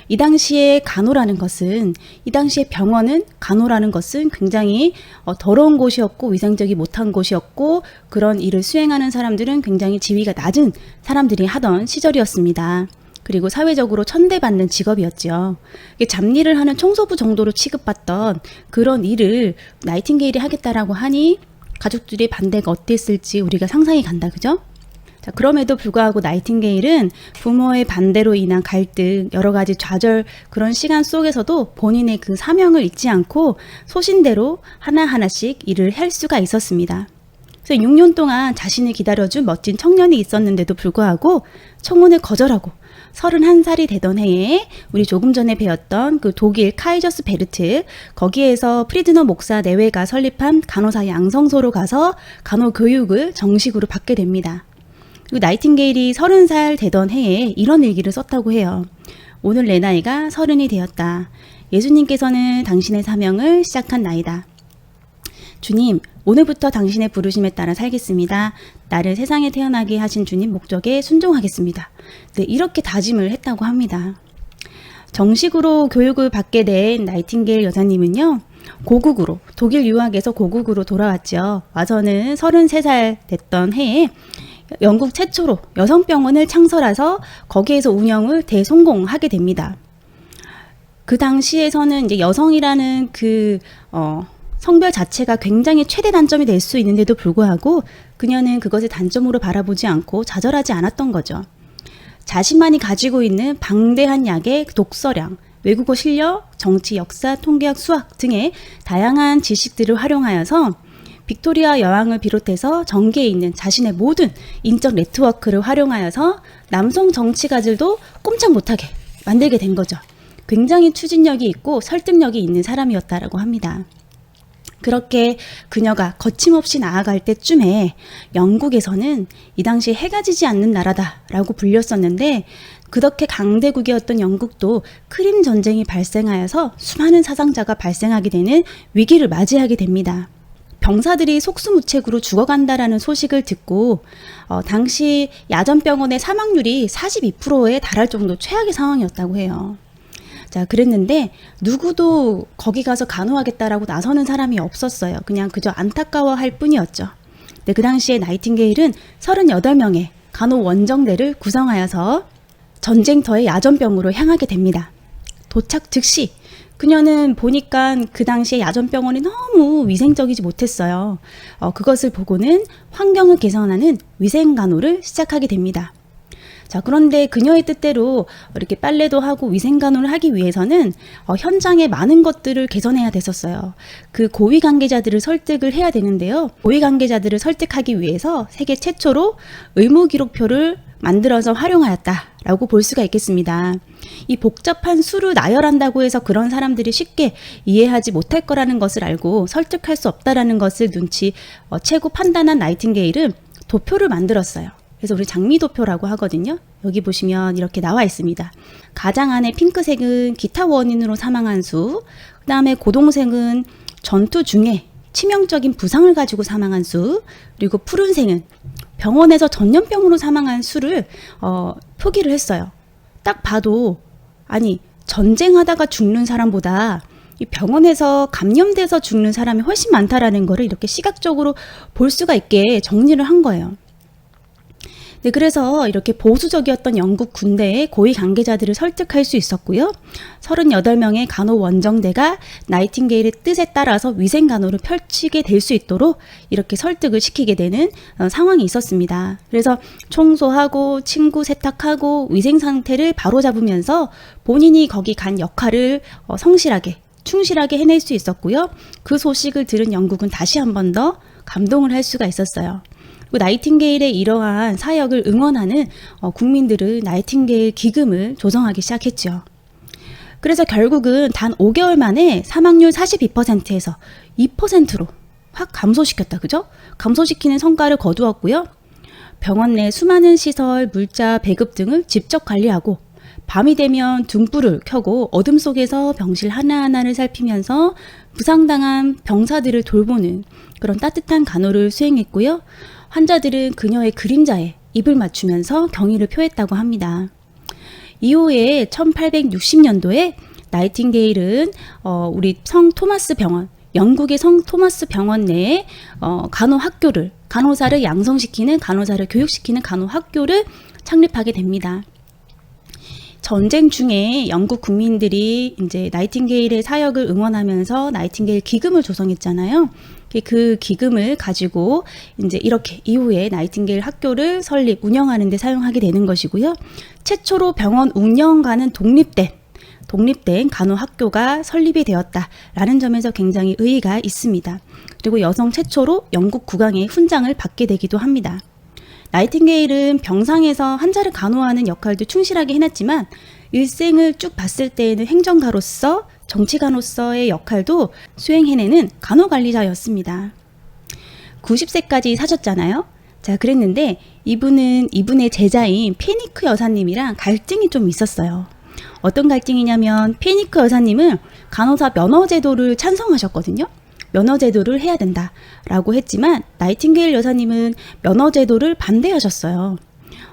이 당시에 간호라는 것은, 이 당시에 병원은 간호라는 것은 굉장히 더러운 곳이었고 위생적이 못한 곳이었고 그런 일을 수행하는 사람들은 굉장히 지위가 낮은 사람들이 하던 시절이었습니다. 그리고 사회적으로 천대받는 직업이었죠. 잡일을 하는 청소부 정도로 취급받던 그런 일을 나이팅게일이 하겠다라고 하니 가족들의 반대가 어땠을지 우리가 상상이 간다, 그죠? 자, 그럼에도 불구하고 나이팅게일은 부모의 반대로 인한 갈등, 여러 가지 좌절 그런 시간 속에서도 본인의 그 사명을 잊지 않고 소신대로 하나하나씩 일을 할 수가 있었습니다. 그래서 6년 동안 자신을 기다려준 멋진 청년이 있었는데도 불구하고 청혼을 거절하고 31살이 되던 해에 우리 조금 전에 배웠던 그 독일 카이저스베르트 거기에서 프리드너 목사 내외가 설립한 간호사 양성소로 가서 간호 교육을 정식으로 받게 됩니다. 그리고 나이팅게일이 30살 되던 해에 이런 일기를 썼다고 해요. 오늘 내 나이가 30이 되었다. 예수님께서는 당신의 사명을 시작한 나이다. 주님, 오늘부터 당신의 부르심에 따라 살겠습니다. 나를 세상에 태어나게 하신 주님 목적에 순종하겠습니다. 네, 이렇게 다짐을 했다고 합니다. 정식으로 교육을 받게 된 나이팅게일 여사님은요. 고국으로, 독일 유학에서 고국으로 돌아왔죠. 와서는 33살 됐던 해에 영국 최초로 여성병원을 창설해서 거기에서 운영을 대성공하게 됩니다. 그 당시에서는 이제 여성이라는 성별 자체가 굉장히 최대 단점이 될 수 있는데도 불구하고 그녀는 그것을 단점으로 바라보지 않고 좌절하지 않았던 거죠. 자신만이 가지고 있는 방대한 약의 독서량, 외국어 실력, 정치, 역사, 통계학, 수학 등의 다양한 지식들을 활용하여서 빅토리아 여왕을 비롯해서 정계에 있는 자신의 모든 인적 네트워크를 활용하여서 남성 정치가들도 꼼짝 못하게 만들게 된 거죠. 굉장히 추진력이 있고 설득력이 있는 사람이었다라고 합니다. 그렇게 그녀가 거침없이 나아갈 때쯤에 영국에서는 이 당시 해가 지지 않는 나라다라고 불렸었는데 그렇게 강대국이었던 영국도 크림 전쟁이 발생하여서 수많은 사상자가 발생하게 되는 위기를 맞이하게 됩니다. 병사들이 속수무책으로 죽어간다라는 소식을 듣고 당시 야전병원의 사망률이 42%에 달할 정도 최악의 상황이었다고 해요. 자, 그랬는데 누구도 거기 가서 간호하겠다라고 나서는 사람이 없었어요. 그냥 그저 안타까워할 뿐이었죠. 근데 그 당시에 나이팅게일은 38명의 간호 원정대를 구성하여서 전쟁터의 야전병으로 향하게 됩니다. 도착 즉시 그녀는 보니까 그 당시에 야전병원이 너무 위생적이지 못했어요. 그것을 보고는 환경을 개선하는 위생간호를 시작하게 됩니다. 자, 그런데 그녀의 뜻대로 이렇게 빨래도 하고 위생간호를 하기 위해서는 현장에 많은 것들을 개선해야 됐었어요. 그 고위 관계자들을 설득을 해야 되는데요. 고위 관계자들을 설득하기 위해서 세계 최초로 의무기록표를 만들어서 활용하였다라고 볼 수가 있겠습니다. 이 복잡한 수를 나열한다고 해서 그런 사람들이 쉽게 이해하지 못할 거라는 것을 알고 설득할 수 없다라는 것을 눈치채고 판단한 나이팅게일은 도표를 만들었어요. 그래서 우리 장미도표라고 하거든요. 여기 보시면 이렇게 나와 있습니다. 가장 안에 핑크색은 기타 원인으로 사망한 수, 그 다음에 고동색은 전투 중에 치명적인 부상을 가지고 사망한 수, 그리고 푸른색은 병원에서 전염병으로 사망한 수를 표기를 했어요. 딱 봐도 아니 전쟁하다가 죽는 사람보다 이 병원에서 감염돼서 죽는 사람이 훨씬 많다라는 거를 이렇게 시각적으로 볼 수가 있게 정리를 한 거예요. 네, 그래서 이렇게 보수적이었던 영국 군대의 고위 관계자들을 설득할 수 있었고요. 38명의 간호 원정대가 나이팅게일의 뜻에 따라서 위생 간호를 펼치게 될 수 있도록 이렇게 설득을 시키게 되는 상황이 있었습니다. 그래서 청소하고 침구 세탁하고 위생 상태를 바로잡으면서 본인이 거기 간 역할을 성실하게 충실하게 해낼 수 있었고요. 그 소식을 들은 영국은 다시 한 번 더 감동을 할 수가 있었어요. 나이팅게일의 이러한 사역을 응원하는 국민들은 나이팅게일 기금을 조성하기 시작했죠. 그래서 결국은 단 5개월 만에 사망률 42%에서 2%로 확 감소시켰다. 그죠? 감소시키는 성과를 거두었고요. 병원 내 수많은 시설, 물자, 배급 등을 직접 관리하고 밤이 되면 등불을 켜고 어둠 속에서 병실 하나하나를 살피면서 부상당한 병사들을 돌보는 그런 따뜻한 간호를 수행했고요. 환자들은 그녀의 그림자에 입을 맞추면서 경의를 표했다고 합니다. 이후에 1860년도에 나이팅게일은 우리 성 토마스 병원, 영국의 성 토마스 병원 내에 간호학교를, 간호사를 양성시키는, 간호사를 교육시키는 간호학교를 창립하게 됩니다. 전쟁 중에 영국 국민들이 이제 나이팅게일의 사역을 응원하면서 나이팅게일 기금을 조성했잖아요. 그 기금을 가지고 이제 이렇게 이후에 나이팅게일 학교를 설립, 운영하는 데 사용하게 되는 것이고요. 최초로 병원 운영과는 독립된 간호학교가 설립이 되었다라는 점에서 굉장히 의의가 있습니다. 그리고 여성 최초로 영국 국왕의 훈장을 받게 되기도 합니다. 나이팅게일은 병상에서 환자를 간호하는 역할도 충실하게 해냈지만 일생을 쭉 봤을 때에는 행정가로서 정치가로서의 역할도 수행해내는 간호관리자였습니다. 90세까지 사셨잖아요. 자, 그랬는데 이분의 제자인 페니크 여사님이랑 갈등이 좀 있었어요. 어떤 갈등이냐면 페니크 여사님은 간호사 면허제도를 찬성하셨거든요. 면허제도를 해야 된다라고 했지만 나이팅게일 여사님은 면허제도를 반대하셨어요.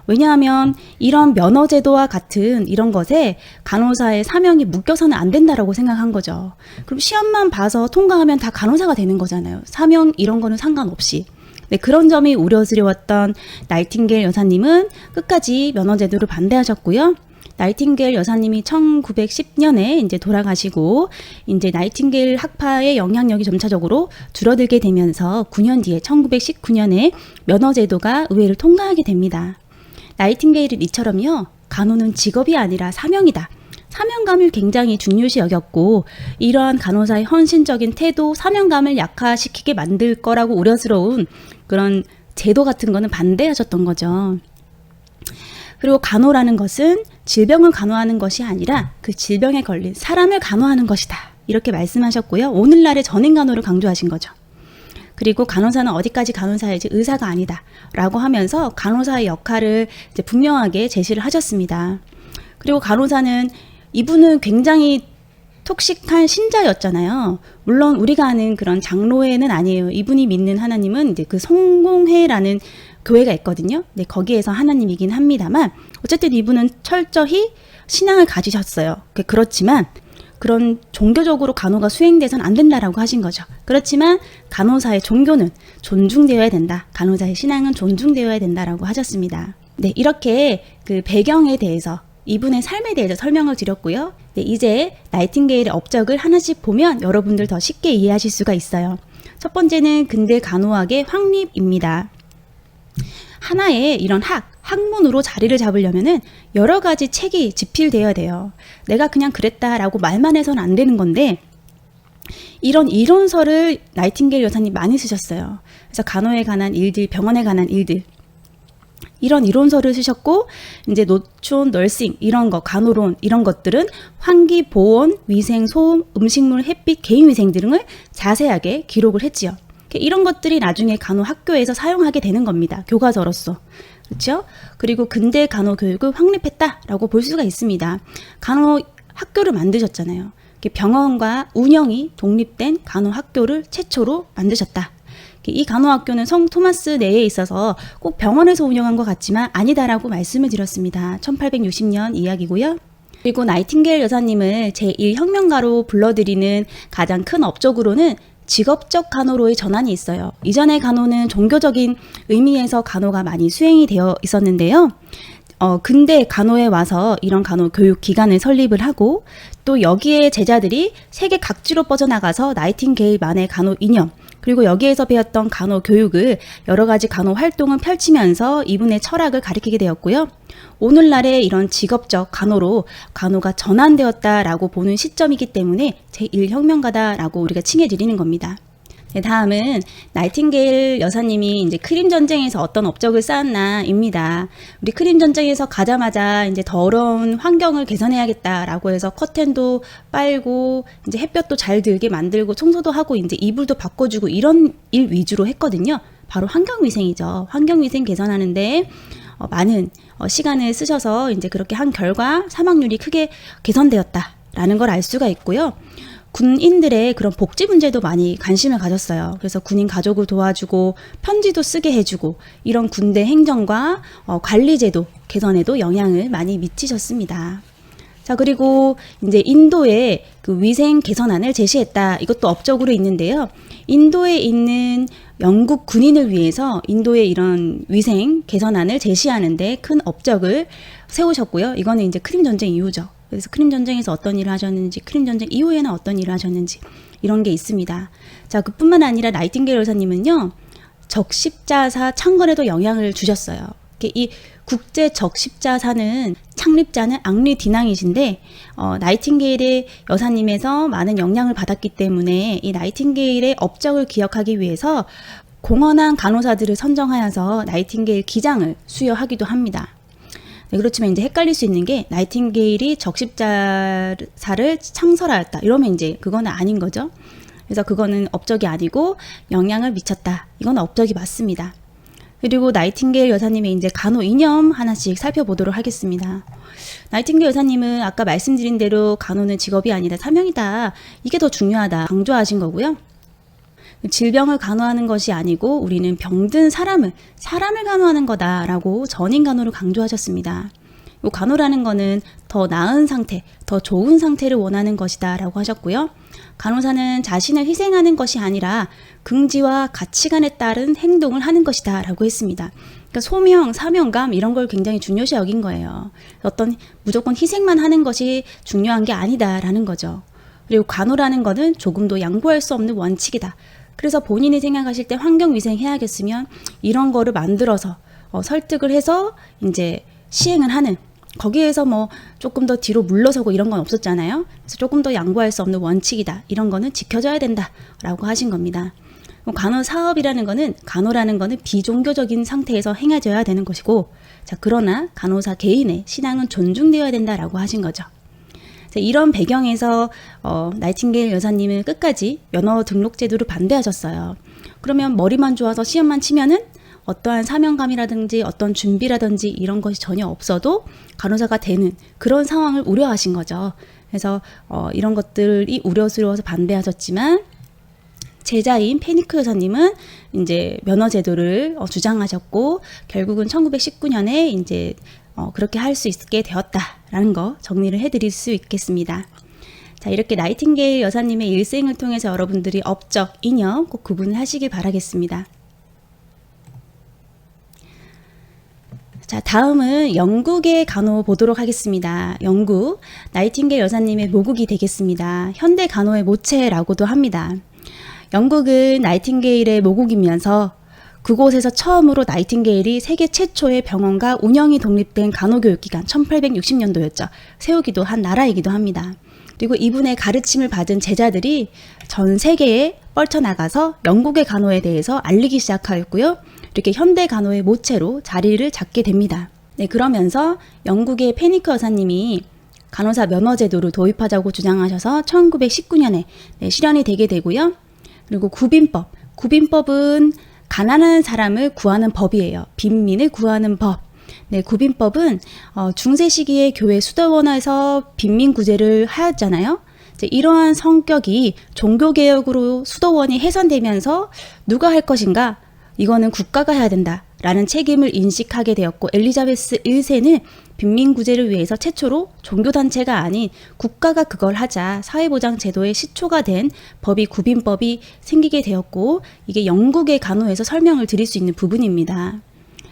왜냐하면 이런 면허제도와 같은 이런 것에 간호사의 사명이 묶여서는 안 된다라고 생각한 거죠. 그럼 시험만 봐서 통과하면 다 간호사가 되는 거잖아요. 사명 이런 거는 상관없이. 네, 그런 점이 우려스러웠던 나이팅게일 여사님은 끝까지 면허제도를 반대하셨고요. 나이팅게일 여사님이 1910년에 이제 돌아가시고 이제 나이팅게일 학파의 영향력이 점차적으로 줄어들게 되면서 9년 뒤에 1919년에 면허제도가 의회를 통과하게 됩니다. 나이팅게일은 이처럼요. 간호는 직업이 아니라 사명이다. 사명감을 굉장히 중요시 여겼고 이러한 간호사의 헌신적인 태도, 사명감을 약화시키게 만들 거라고 우려스러운 그런 제도 같은 거는 반대하셨던 거죠. 그리고 간호라는 것은 질병을 간호하는 것이 아니라 그 질병에 걸린 사람을 간호하는 것이다. 이렇게 말씀하셨고요. 오늘날의 전인 간호를 강조하신 거죠. 그리고 간호사는 어디까지 간호사이지 의사가 아니다. 라고 하면서 간호사의 역할을 이제 분명하게 제시를 하셨습니다. 그리고 간호사는 이분은 굉장히 톡식한 신자였잖아요. 물론 우리가 아는 그런 장로회는 아니에요. 이분이 믿는 하나님은 이제 그 성공회라는 교회가 있거든요. 네, 거기에서 하나님이긴 합니다만 어쨌든 이분은 철저히 신앙을 가지셨어요. 그렇지만 그런 종교적으로 간호가 수행돼서는 안 된다라고 하신 거죠. 그렇지만 간호사의 종교는 존중되어야 된다. 간호사의 신앙은 존중되어야 된다라고 하셨습니다. 네, 이렇게 그 배경에 대해서 이분의 삶에 대해서 설명을 드렸고요. 네, 이제 나이팅게일의 업적을 하나씩 보면 여러분들 더 쉽게 이해하실 수가 있어요. 첫 번째는 근대 간호학의 확립입니다. 하나의 이런 학문으로 자리를 잡으려면은 여러 가지 책이 집필되어야 돼요. 내가 그냥 그랬다라고 말만 해서는 안 되는 건데 이런 이론서를 나이팅게일 여사님 많이 쓰셨어요. 그래서 간호에 관한 일들, 병원에 관한 일들 이런 이론서를 쓰셨고 이제 노촌, 널싱 이런 거, 간호론 이런 것들은 환기, 보온, 위생, 소음, 음식물, 햇빛, 개인위생 등을 자세하게 기록을 했지요. 이런 것들이 나중에 간호 학교에서 사용하게 되는 겁니다. 교과서로서. 그렇죠? 그리고 근대 간호 교육을 확립했다라고 볼 수가 있습니다. 간호 학교를 만드셨잖아요. 병원과 운영이 독립된 간호 학교를 최초로 만드셨다. 이 간호학교는 성 토마스 내에 있어서 꼭 병원에서 운영한 것 같지만 아니다라고 말씀을 드렸습니다. 1860년 이야기고요. 그리고 나이팅게일 여사님을 제1혁명가로 불러들이는 가장 큰 업적으로는 직업적 간호로의 전환이 있어요. 이전의 간호는 종교적인 의미에서 간호가 많이 수행이 되어 있었는데요. 근대 간호에 와서 이런 간호 교육 기관을 설립을 하고 또 여기에 제자들이 세계 각지로 뻗어나가서 나이팅게일만의 간호 이념 그리고 여기에서 배웠던 간호 교육을 여러 가지 간호 활동을 펼치면서 이분의 철학을 가리키게 되었고요. 오늘날의 이런 직업적 간호로 간호가 전환되었다라고 보는 시점이기 때문에 제1혁명가다라고 우리가 칭해 드리는 겁니다. 네, 다음은 나이팅게일 여사님이 이제 크림 전쟁에서 어떤 업적을 쌓았나입니다. 우리 크림 전쟁에서 가자마자 이제 더러운 환경을 개선해야겠다라고 해서 커튼도 빨고 이제 햇볕도 잘 들게 만들고 청소도 하고 이제 이불도 바꿔주고 이런 일 위주로 했거든요. 바로 환경위생이죠. 환경위생 개선하는데 많은 시간을 쓰셔서 이제 그렇게 한 결과 사망률이 크게 개선되었다라는 걸 알 수가 있고요. 군인들의 그런 복지 문제도 많이 관심을 가졌어요. 그래서 군인 가족을 도와주고 편지도 쓰게 해주고 이런 군대 행정과 관리제도 개선에도 영향을 많이 미치셨습니다. 자, 그리고 이제 인도의 그 위생 개선안을 제시했다. 이것도 업적으로 있는데요. 인도에 있는 영국 군인을 위해서 인도의 이런 위생 개선안을 제시하는데 큰 업적을 세우셨고요. 이거는 이제 크림 전쟁 이후죠. 그래서 크림 전쟁에서 어떤 일을 하셨는지, 크림 전쟁 이후에는 어떤 일을 하셨는지 이런 게 있습니다. 자, 그뿐만 아니라 나이팅게일 여사님은요. 적십자사 창건에도 영향을 주셨어요. 이 국제 적십자사는 창립자는 앙리 디낭이신데 나이팅게일의 여사님에서 많은 영향을 받았기 때문에 이 나이팅게일의 업적을 기억하기 위해서 공헌한 간호사들을 선정하여서 나이팅게일 기장을 수여하기도 합니다. 네, 그렇지만 이제 헷갈릴 수 있는 게 나이팅게일이 적십자사를 창설하였다. 이러면 이제 그거는 아닌 거죠. 그래서 그거는 업적이 아니고 영향을 미쳤다. 이건 업적이 맞습니다. 그리고 나이팅게일 여사님의 이제 간호 이념 하나씩 살펴보도록 하겠습니다. 나이팅게일 여사님은 아까 말씀드린 대로 간호는 직업이 아니라 사명이다. 이게 더 중요하다. 강조하신 거고요. 질병을 간호하는 것이 아니고 우리는 병든 사람을 간호하는 거다라고 전인 간호를 강조하셨습니다. 요 간호라는 거는 더 나은 상태, 더 좋은 상태를 원하는 것이다 라고 하셨고요. 간호사는 자신을 희생하는 것이 아니라 긍지와 가치관에 따른 행동을 하는 것이다 라고 했습니다. 그러니까 소명, 사명감 이런 걸 굉장히 중요시 여긴 거예요. 어떤 무조건 희생만 하는 것이 중요한 게 아니다라는 거죠. 그리고 간호라는 거는 조금도 양보할 수 없는 원칙이다. 그래서 본인이 생각하실 때 환경위생 해야겠으면 이런 거를 만들어서 설득을 해서 이제 시행을 하는, 거기에서 뭐 조금 더 뒤로 물러서고 이런 건 없었잖아요. 그래서 조금 더 양보할 수 없는 원칙이다. 이런 거는 지켜져야 된다라고 하신 겁니다. 간호 사업이라는 거는, 간호라는 거는 비종교적인 상태에서 행해져야 되는 것이고, 자, 그러나 간호사 개인의 신앙은 존중되어야 된다라고 하신 거죠. 자, 이런 배경에서 나이팅게일 여사님은 끝까지 면허 등록 제도를 반대하셨어요. 그러면 머리만 좋아서 시험만 치면은 어떠한 사명감이라든지 어떤 준비라든지 이런 것이 전혀 없어도 간호사가 되는 그런 상황을 우려하신 거죠. 그래서 이런 것들이 우려스러워서 반대하셨지만, 제자인 페니크 여사님은 이제 면허 제도를 주장하셨고, 결국은 1919년에 이제 그렇게 할 수 있게 되었다라는 거 정리를 해드릴 수 있겠습니다. 자, 이렇게 나이팅게일 여사님의 일생을 통해서 여러분들이 업적, 이념 꼭 구분을 하시길 바라겠습니다. 자, 다음은 영국의 간호 보도록 하겠습니다. 영국, 나이팅게일 여사님의 모국이 되겠습니다. 현대 간호의 모체라고도 합니다. 영국은 나이팅게일의 모국이면서 그곳에서 처음으로 나이팅게일이 세계 최초의 병원과 운영이 독립된 간호교육기관 1860년도였죠. 세우기도 한 나라이기도 합니다. 그리고 이분의 가르침을 받은 제자들이 전 세계에 뻗쳐나가서 영국의 간호에 대해서 알리기 시작하였고요. 이렇게 현대 간호의 모체로 자리를 잡게 됩니다. 네, 그러면서 영국의 페니크 여사님이 간호사 면허 제도를 도입하자고 주장하셔서 1919년에 실현이 되게 되고요. 그리고 구빈법은 가난한 사람을 구하는 법이에요. 빈민을 구하는 법. 네, 구빈법은 중세 시기에 교회 수도원에서 빈민 구제를 하였잖아요. 이러한 성격이 종교개혁으로 수도원이 해산되면서 누가 할 것인가? 이거는 국가가 해야 된다라는 책임을 인식하게 되었고, 엘리자베스 1세는 빈민구제를 위해서 최초로 종교단체가 아닌 국가가 그걸 하자 사회보장제도의 시초가 된 법이 구빈법이 생기게 되었고, 이게 영국의 간호에서 설명을 드릴 수 있는 부분입니다.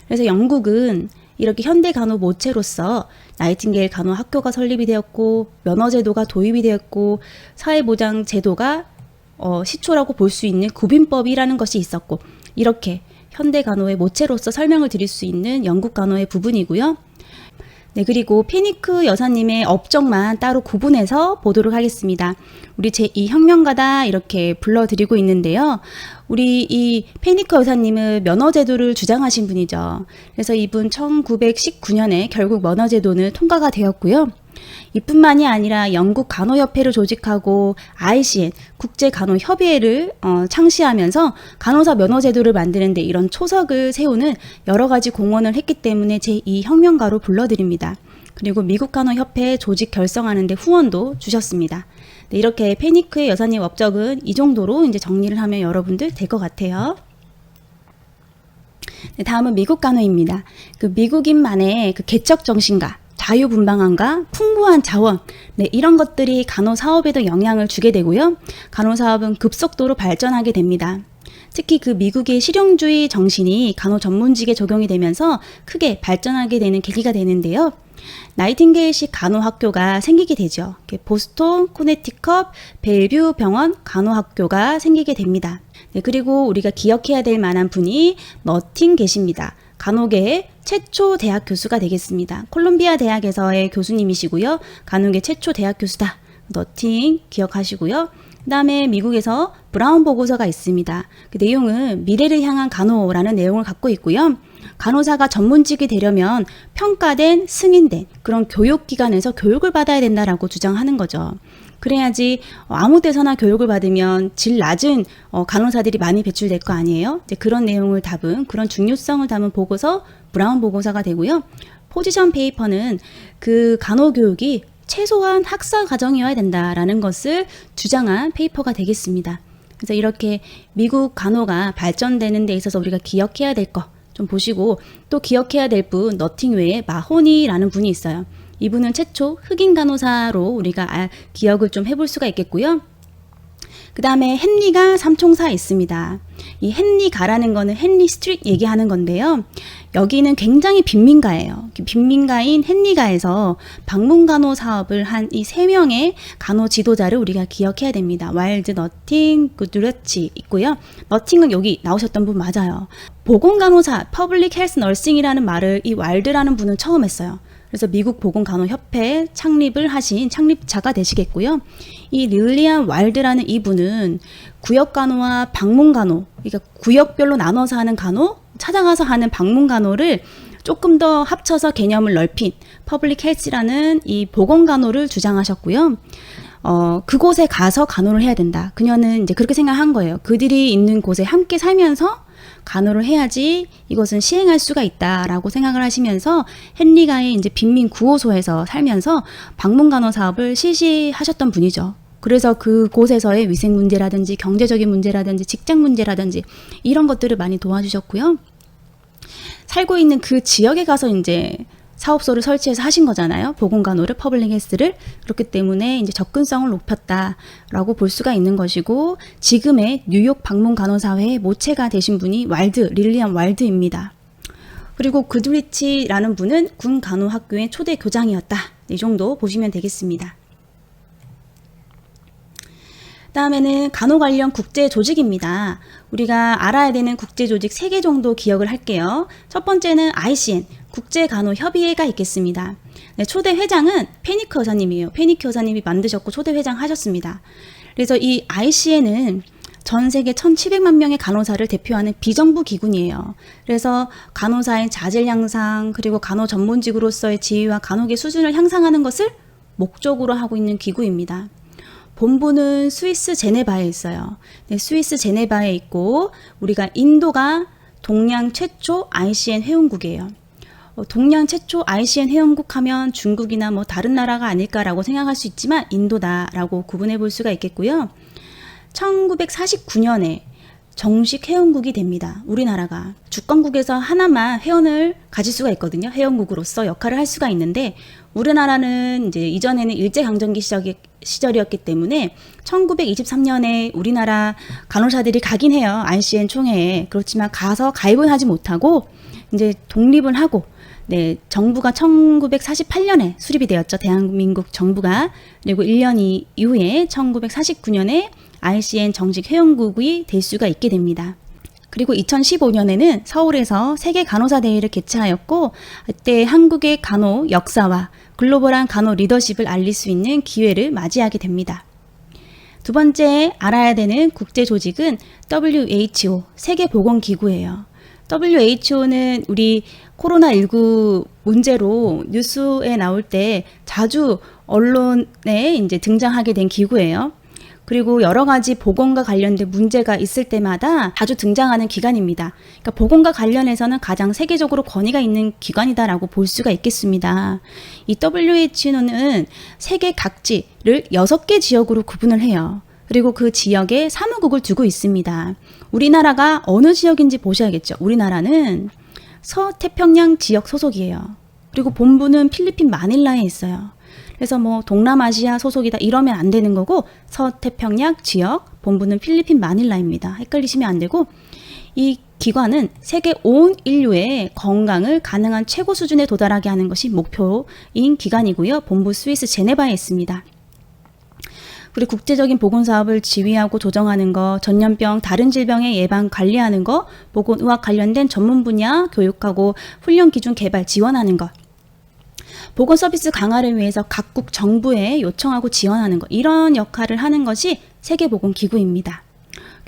그래서 영국은 이렇게 현대 간호 모체로서 나이팅게일 간호 학교가 설립이 되었고, 면허제도가 도입이 되었고, 사회보장제도가 시초라고 볼 수 있는 구빈법이라는 것이 있었고, 이렇게 현대 간호의 모체로서 설명을 드릴 수 있는 영국 간호의 부분이고요. 네, 그리고 페니크 여사님의 업적만 따로 구분해서 보도록 하겠습니다. 우리 제2혁명가다 이렇게 불러드리고 있는데요. 우리 이 페니크 여사님은 면허제도를 주장하신 분이죠. 그래서 이분 1919년에 결국 면허제도는 통과가 되었고요. 이뿐만이 아니라 영국 간호협회를 조직하고 ICN 국제간호협의회를 창시하면서 간호사 면허제도를 만드는데 이런 초석을 세우는 여러 가지 공헌을 했기 때문에 제2혁명가로 불러드립니다. 그리고 미국 간호협회 조직 결성하는데 후원도 주셨습니다. 네, 이렇게 페니크의 여사님 업적은 이 정도로 이제 정리를 하면 여러분들 될 것 같아요. 네, 다음은 미국 간호입니다. 그 미국인만의 그 개척 정신과 자유분방함과 풍부한 자원, 네, 이런 것들이 간호사업에도 영향을 주게 되고요. 간호사업은 급속도로 발전하게 됩니다. 특히 그 미국의 실용주의 정신이 간호 전문직에 적용이 되면서 크게 발전하게 되는 계기가 되는데요. 나이팅게일식 간호학교가 생기게 되죠. 보스턴, 코네티컷, 벨뷰 병원 간호학교가 생기게 됩니다. 네, 그리고 우리가 기억해야 될 만한 분이 너팅 계십니다. 간호계의 최초 대학 교수가 되겠습니다. 콜롬비아 대학에서의 교수님이시고요. 간호계 최초 대학 교수다. 너팅 기억하시고요. 그 다음에 미국에서 브라운 보고서가 있습니다. 그 내용은 미래를 향한 간호라는 내용을 갖고 있고요. 간호사가 전문직이 되려면 평가된, 승인된 그런 교육기관에서 교육을 받아야 된다라고 주장하는 거죠. 그래야지 아무 데서나 교육을 받으면 질 낮은 간호사들이 많이 배출될 거 아니에요. 이제 그런 내용을 담은, 그런 중요성을 담은 보고서 브라운 보고서가 되고요. 포지션 페이퍼는 그 간호교육이 최소한 학사 과정이어야 된다라는 것을 주장한 페이퍼가 되겠습니다. 그래서 이렇게 미국 간호가 발전되는 데 있어서 우리가 기억해야 될 것 좀 보시고, 또 기억해야 될 분, 너팅 외에 마호니라는 분이 있어요. 이분은 최초 흑인 간호사로 우리가 기억을 좀 해볼 수가 있겠고요. 그 다음에 헨리가 삼총사 있습니다. 이 헨리가라는 거는 헨리 스트릿 얘기하는 건데요. 여기는 굉장히 빈민가예요. 빈민가인 헨리가에서 방문간호 사업을 한 이 3명의 간호 지도자를 우리가 기억해야 됩니다. 와일드, 너팅, 구드러치 있고요. 너팅은 여기 나오셨던 분 맞아요. 보건간호사, 퍼블릭 헬스 널싱이라는 말을 이 와일드라는 분은 처음 했어요. 그래서 미국 보건간호협회 창립을 하신 창립자가 되시겠고요. 이 릴리안 와일드라는 이분은 구역간호와 방문간호, 그러니까 구역별로 나눠서 하는 간호, 찾아가서 하는 방문간호를 조금 더 합쳐서 개념을 넓힌 퍼블릭 헬스라는 이 보건간호를 주장하셨고요. 그곳에 가서 간호를 해야 된다. 그녀는 이제 그렇게 생각한 거예요. 그들이 있는 곳에 함께 살면서 간호를 해야지 이것은 시행할 수가 있다라고 생각을 하시면서 헨리가의 이제 빈민 구호소에서 살면서 방문 간호 사업을 실시하셨던 분이죠. 그래서 그곳에서의 위생 문제라든지 경제적인 문제라든지 직장 문제라든지 이런 것들을 많이 도와주셨고요. 살고 있는 그 지역에 가서 이제 사업소를 설치해서 하신 거잖아요. 보건간호를, 퍼블릭 헬스를. 그렇기 때문에 이제 접근성을 높였다라고 볼 수가 있는 것이고, 지금의 뉴욕 방문간호사회의 모체가 되신 분이 릴리안 와일드입니다. 그리고 구드리치라는 분은 군간호학교의 초대 교장이었다. 이 정도 보시면 되겠습니다. 다음에는 간호 관련 국제 조직입니다. 우리가 알아야 되는 국제 조직 3개 정도 기억을 할게요. 첫 번째는 ICN, 국제간호협의회가 있겠습니다. 네, 초대 회장은 페니크 여사님이에요. 페니크 여사님이 만드셨고 초대 회장 하셨습니다. 그래서 이 ICN은 전 세계 1,700만 명의 간호사를 대표하는 비정부 기관이에요. 그래서 간호사의 자질 향상, 그리고 간호 전문직으로서의 지위와 간호계 수준을 향상하는 것을 목적으로 하고 있는 기구입니다. 본부는 스위스 제네바에 있어요. 네, 스위스 제네바에 있고, 우리가 인도가 동양 최초 ICN 회원국이에요. 동양 최초 ICN 회원국 하면 중국이나 뭐 다른 나라가 아닐까라고 생각할 수 있지만 인도다라고 구분해 볼 수가 있겠고요. 1949년에 정식 회원국이 됩니다. 우리나라가 주권국에서 하나만 회원을 가질 수가 있거든요. 회원국으로서 역할을 할 수가 있는데, 우리나라는 이제 이전에는 일제강점기 시절이었기 때문에 1923년에 우리나라 간호사들이 가긴 해요. ICN 총회에. 그렇지만 가서 가입은 하지 못하고 이제 독립을 하고, 네, 정부가 1948년에 수립이 되었죠. 대한민국 정부가. 그리고 1년 이후에 1949년에 ICN 정식 회원국이 될 수가 있게 됩니다. 그리고 2015년에는 서울에서 세계 간호사 대회를 개최하였고, 그때 한국의 간호 역사와 글로벌한 간호 리더십을 알릴 수 있는 기회를 맞이하게 됩니다. 두 번째 알아야 되는 국제 조직은 WHO, 세계보건기구예요. WHO는 우리 코로나19 문제로 뉴스에 나올 때 자주 언론에 이제 등장하게 된 기구예요. 그리고 여러 가지 보건과 관련된 문제가 있을 때마다 자주 등장하는 기관입니다. 그러니까 보건과 관련해서는 가장 세계적으로 권위가 있는 기관이다라고 볼 수가 있겠습니다. 이 WHO는 세계 각지를 6개 지역으로 구분을 해요. 그리고 그 지역에 사무국을 두고 있습니다. 우리나라가 어느 지역인지 보셔야겠죠. 우리나라는 서태평양 지역 소속이에요. 그리고 본부는 필리핀 마닐라에 있어요. 그래서 뭐 동남아시아 소속이다 이러면 안 되는 거고, 서태평양 지역, 본부는 필리핀 마닐라입니다. 헷갈리시면 안 되고, 이 기관은 세계 온 인류의 건강을 가능한 최고 수준에 도달하게 하는 것이 목표인 기관이고요. 본부 스위스 제네바에 있습니다. 그리고 국제적인 보건사업을 지휘하고 조정하는 거, 전염병, 다른 질병의 예방 관리하는 거, 보건의학 관련된 전문 분야 교육하고 훈련 기준 개발 지원하는 것, 보건 서비스 강화를 위해서 각국 정부에 요청하고 지원하는 것, 이런 역할을 하는 것이 세계보건기구입니다.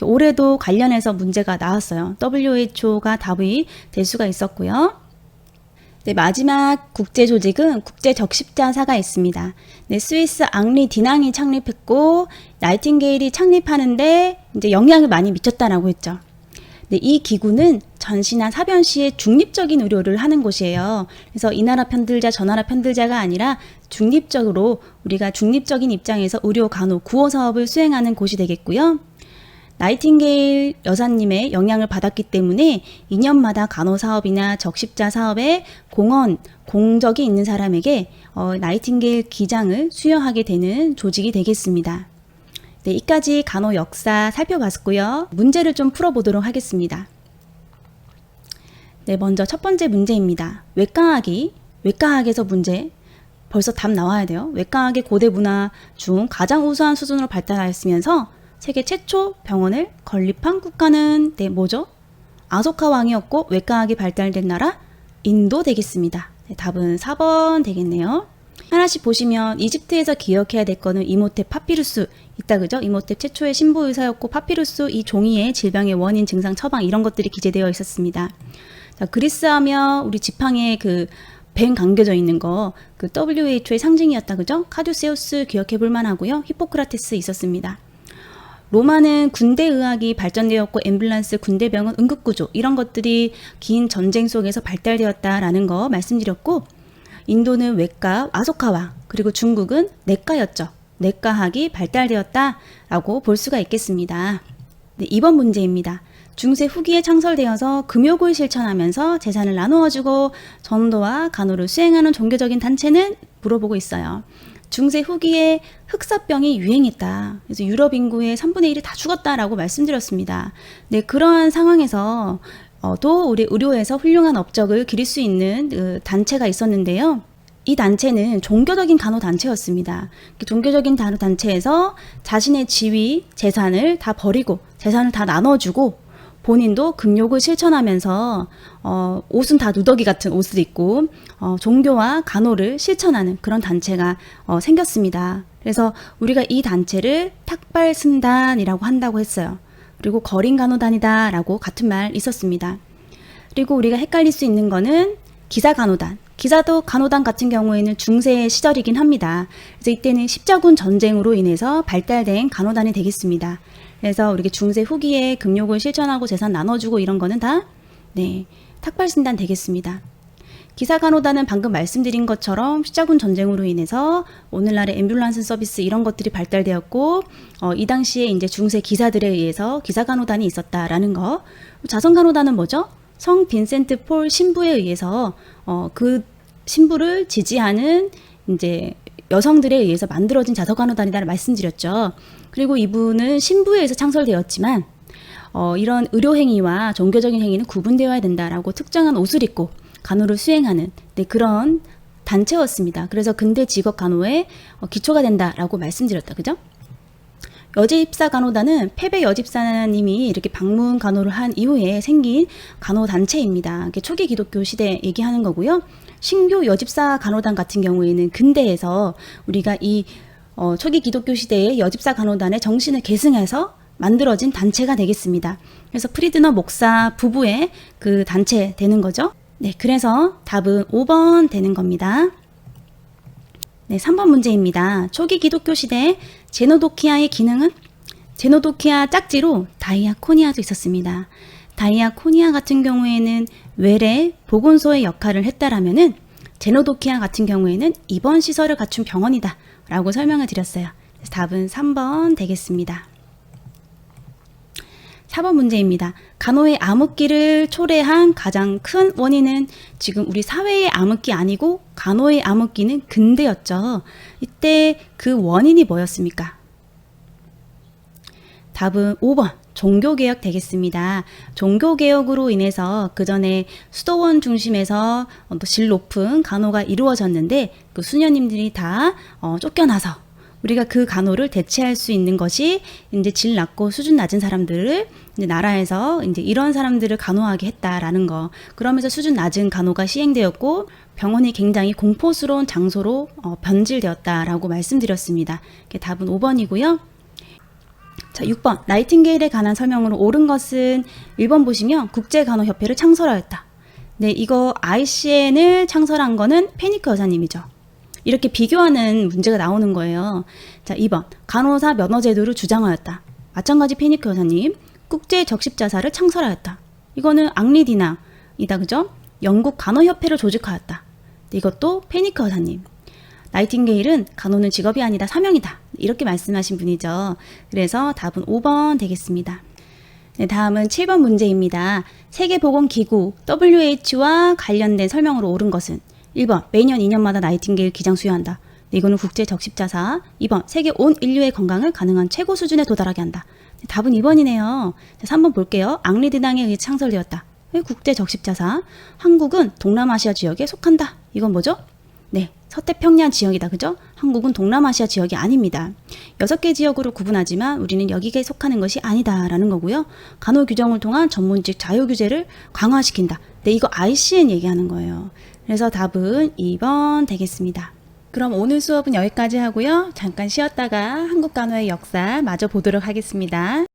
올해도 관련해서 문제가 나왔어요. WHO가 답이 될 수가 있었고요. 네, 마지막 국제조직은 국제적십자사가 있습니다. 네, 스위스 앙리 디낭이 창립했고, 나이팅게일이 창립하는데 이제 영향을 많이 미쳤다라고 했죠. 네, 이 기구는 전시나 사변 시에 중립적인 의료를 하는 곳이에요. 그래서 이 나라 편들자 저 나라 편들자가 아니라 중립적으로 우리가 중립적인 입장에서 의료 간호 구호 사업을 수행하는 곳이 되겠고요. 나이팅게일 여사님의 영향을 받았기 때문에 2년마다 간호사업이나 적십자 사업에 공적이 있는 사람에게 나이팅게일 기장을 수여하게 되는 조직이 되겠습니다. 네, 이까지 간호 역사 살펴봤고요. 문제를 좀 풀어보도록 하겠습니다. 네, 먼저 첫 번째 문제입니다. 외과학에서 문제. 벌써 답 나와야 돼요. 외과학의 고대 문화 중 가장 우수한 수준으로 발달하였으면서 세계 최초 병원을 건립한 국가는 뭐죠? 아소카 왕이었고 외과학이 발달된 나라 인도 되겠습니다. 네, 답은 4번 되겠네요. 하나씩 보시면 이집트에서 기억해야 될 거는 이모텝 파피루스 있다, 그죠? 이모텝 최초의 신부 의사였고 파피루스 이 종이에 질병의 원인, 증상, 처방 이런 것들이 기재되어 있었습니다. 자, 그리스 하면 우리 지팡이에 뱀 감겨져 있는 거 WHO의 상징이었다, 그죠? 카듀세우스 기억해 볼 만하고요. 히포크라테스 있었습니다. 로마는 군대의학이 발전되었고 앰뷸런스, 군대병원, 응급구조 이런 것들이 긴 전쟁 속에서 발달되었다라는 거 말씀드렸고, 인도는 외과, 아소카와, 그리고 중국은 내과였죠. 내과학이 발달되었다라고 볼 수가 있겠습니다. 네, 2번 문제입니다. 중세 후기에 창설되어서 금욕을 실천하면서 재산을 나누어주고 전도와 간호를 수행하는 종교적인 단체는 물어보고 있어요. 중세 후기에 흑사병이 유행했다. 그래서 유럽 인구의 3분의 1이 다 죽었다라고 말씀드렸습니다. 네, 그러한 상황에서 또 우리 의료에서 훌륭한 업적을 기릴 수 있는 단체가 있었는데요. 이 단체는 종교적인 간호단체였습니다. 종교적인 간호단체에서 자신의 지위, 재산을 다 버리고 재산을 다 나눠주고 본인도 금욕을 실천하면서 옷은 다 누더기 같은 옷을 입고 종교와 간호를 실천하는 그런 단체가 생겼습니다. 그래서 우리가 이 단체를 탁발승단이라고 한다고 했어요. 그리고 거린간호단이다 라고 같은 말 있었습니다. 그리고 우리가 헷갈릴 수 있는 거는 기사간호단. 기사도 간호단 같은 경우에는 중세 시절이긴 합니다. 그래서 이때는 십자군 전쟁으로 인해서 발달된 간호단이 되겠습니다. 그래서 우리가 중세 후기에 금욕을 실천하고 재산 나눠주고 이런 거는 다 탁발신단 되겠습니다. 기사간호단은 방금 말씀드린 것처럼 십자군 전쟁으로 인해서 오늘날의 앰뷸런스 서비스 이런 것들이 발달되었고 이 당시에 이제 중세 기사들에 의해서 기사간호단이 있었다라는 거. 자선간호단은 뭐죠? 성 빈센트 폴 신부에 의해서 그 신부를 지지하는 이제 여성들에 의해서 만들어진 자선간호단이라고 말씀드렸죠. 그리고 이분은 신부에 의해서 창설되었지만 이런 의료행위와 종교적인 행위는 구분되어야 된다라고 특정한 옷을 입고 간호를 수행하는 그런 단체였습니다. 그래서 근대 직업 간호의 기초가 된다라고 말씀드렸다, 그죠? 여집사 간호단은 패배 여집사님이 이렇게 방문 간호를 한 이후에 생긴 간호단체입니다. 초기 기독교 시대 얘기하는 거고요. 신교 여집사 간호단 같은 경우에는 근대에서 우리가 이 초기 기독교 시대의 여집사 간호단의 정신을 계승해서 만들어진 단체가 되겠습니다. 그래서 프리드너 목사 부부의 그 단체 되는 거죠. 네, 그래서 답은 5번 되는 겁니다. 네, 3번 문제입니다. 초기 기독교 시대 제노도키아의 기능은? 제노도키아 짝지로 다이아코니아도 있었습니다. 다이아코니아 같은 경우에는 외래 보건소의 역할을 했다라면은 제노도키아 같은 경우에는 입원 시설을 갖춘 병원이다 라고 설명을 드렸어요. 그래서 답은 3번 되겠습니다. 4번 문제입니다. 간호의 암흑기를 초래한 가장 큰 원인은 지금 우리 사회의 암흑기 아니고 간호의 암흑기는 근대였죠. 이때 그 원인이 뭐였습니까? 답은 5번 종교개혁 되겠습니다. 종교개혁으로 인해서 그 전에 수도원 중심에서 질 높은 간호가 이루어졌는데 그 수녀님들이 다 쫓겨나서 우리가 그 간호를 대체할 수 있는 것이 이제 질 낮고 수준 낮은 사람들을 이제 나라에서 이제 이런 사람들을 간호하게 했다라는 거. 그러면서 수준 낮은 간호가 시행되었고 병원이 굉장히 공포스러운 장소로 변질되었다라고 말씀드렸습니다. 답은 5번이고요. 자, 6번. 나이팅게일에 관한 설명으로 옳은 것은 1번 보시면 국제간호협회를 창설하였다. 네, 이거 ICN을 창설한 거는 페니크 여사님이죠. 이렇게 비교하는 문제가 나오는 거예요. 자, 2번. 간호사 면허제도를 주장하였다. 마찬가지 페니크 여사님. 국제 적십자사를 창설하였다. 이거는 앙리디나이다, 그죠? 영국 간호협회를 조직하였다. 이것도 페니크 여사님. 나이팅게일은 간호는 직업이 아니라 사명이다. 이렇게 말씀하신 분이죠. 그래서 답은 5번 되겠습니다. 네, 다음은 7번 문제입니다. 세계보건기구 WHO와 관련된 설명으로 옳은 것은 1번 매년 2년마다 나이팅게일 기장 수여한다. 네, 이거는 국제 적십자사. 2번 세계 온 인류의 건강을 가능한 최고 수준에 도달하게 한다. 네, 답은 2번이네요. 자, 3번 볼게요. 앙리드당에 의해 창설되었다. 네, 국제 적십자사. 한국은 동남아시아 지역에 속한다. 이건 뭐죠? 네, 서태평양 지역이다. 그죠? 한국은 동남아시아 지역이 아닙니다. 6개 지역으로 구분하지만 우리는 여기에 속하는 것이 아니다라는 거고요. 간호 규정을 통한 전문직 자유 규제를 강화시킨다. 네, 이거 ICN 얘기하는 거예요. 그래서 답은 2번 되겠습니다. 그럼 오늘 수업은 여기까지 하고요. 잠깐 쉬었다가 한국 간호의 역사 마저 보도록 하겠습니다.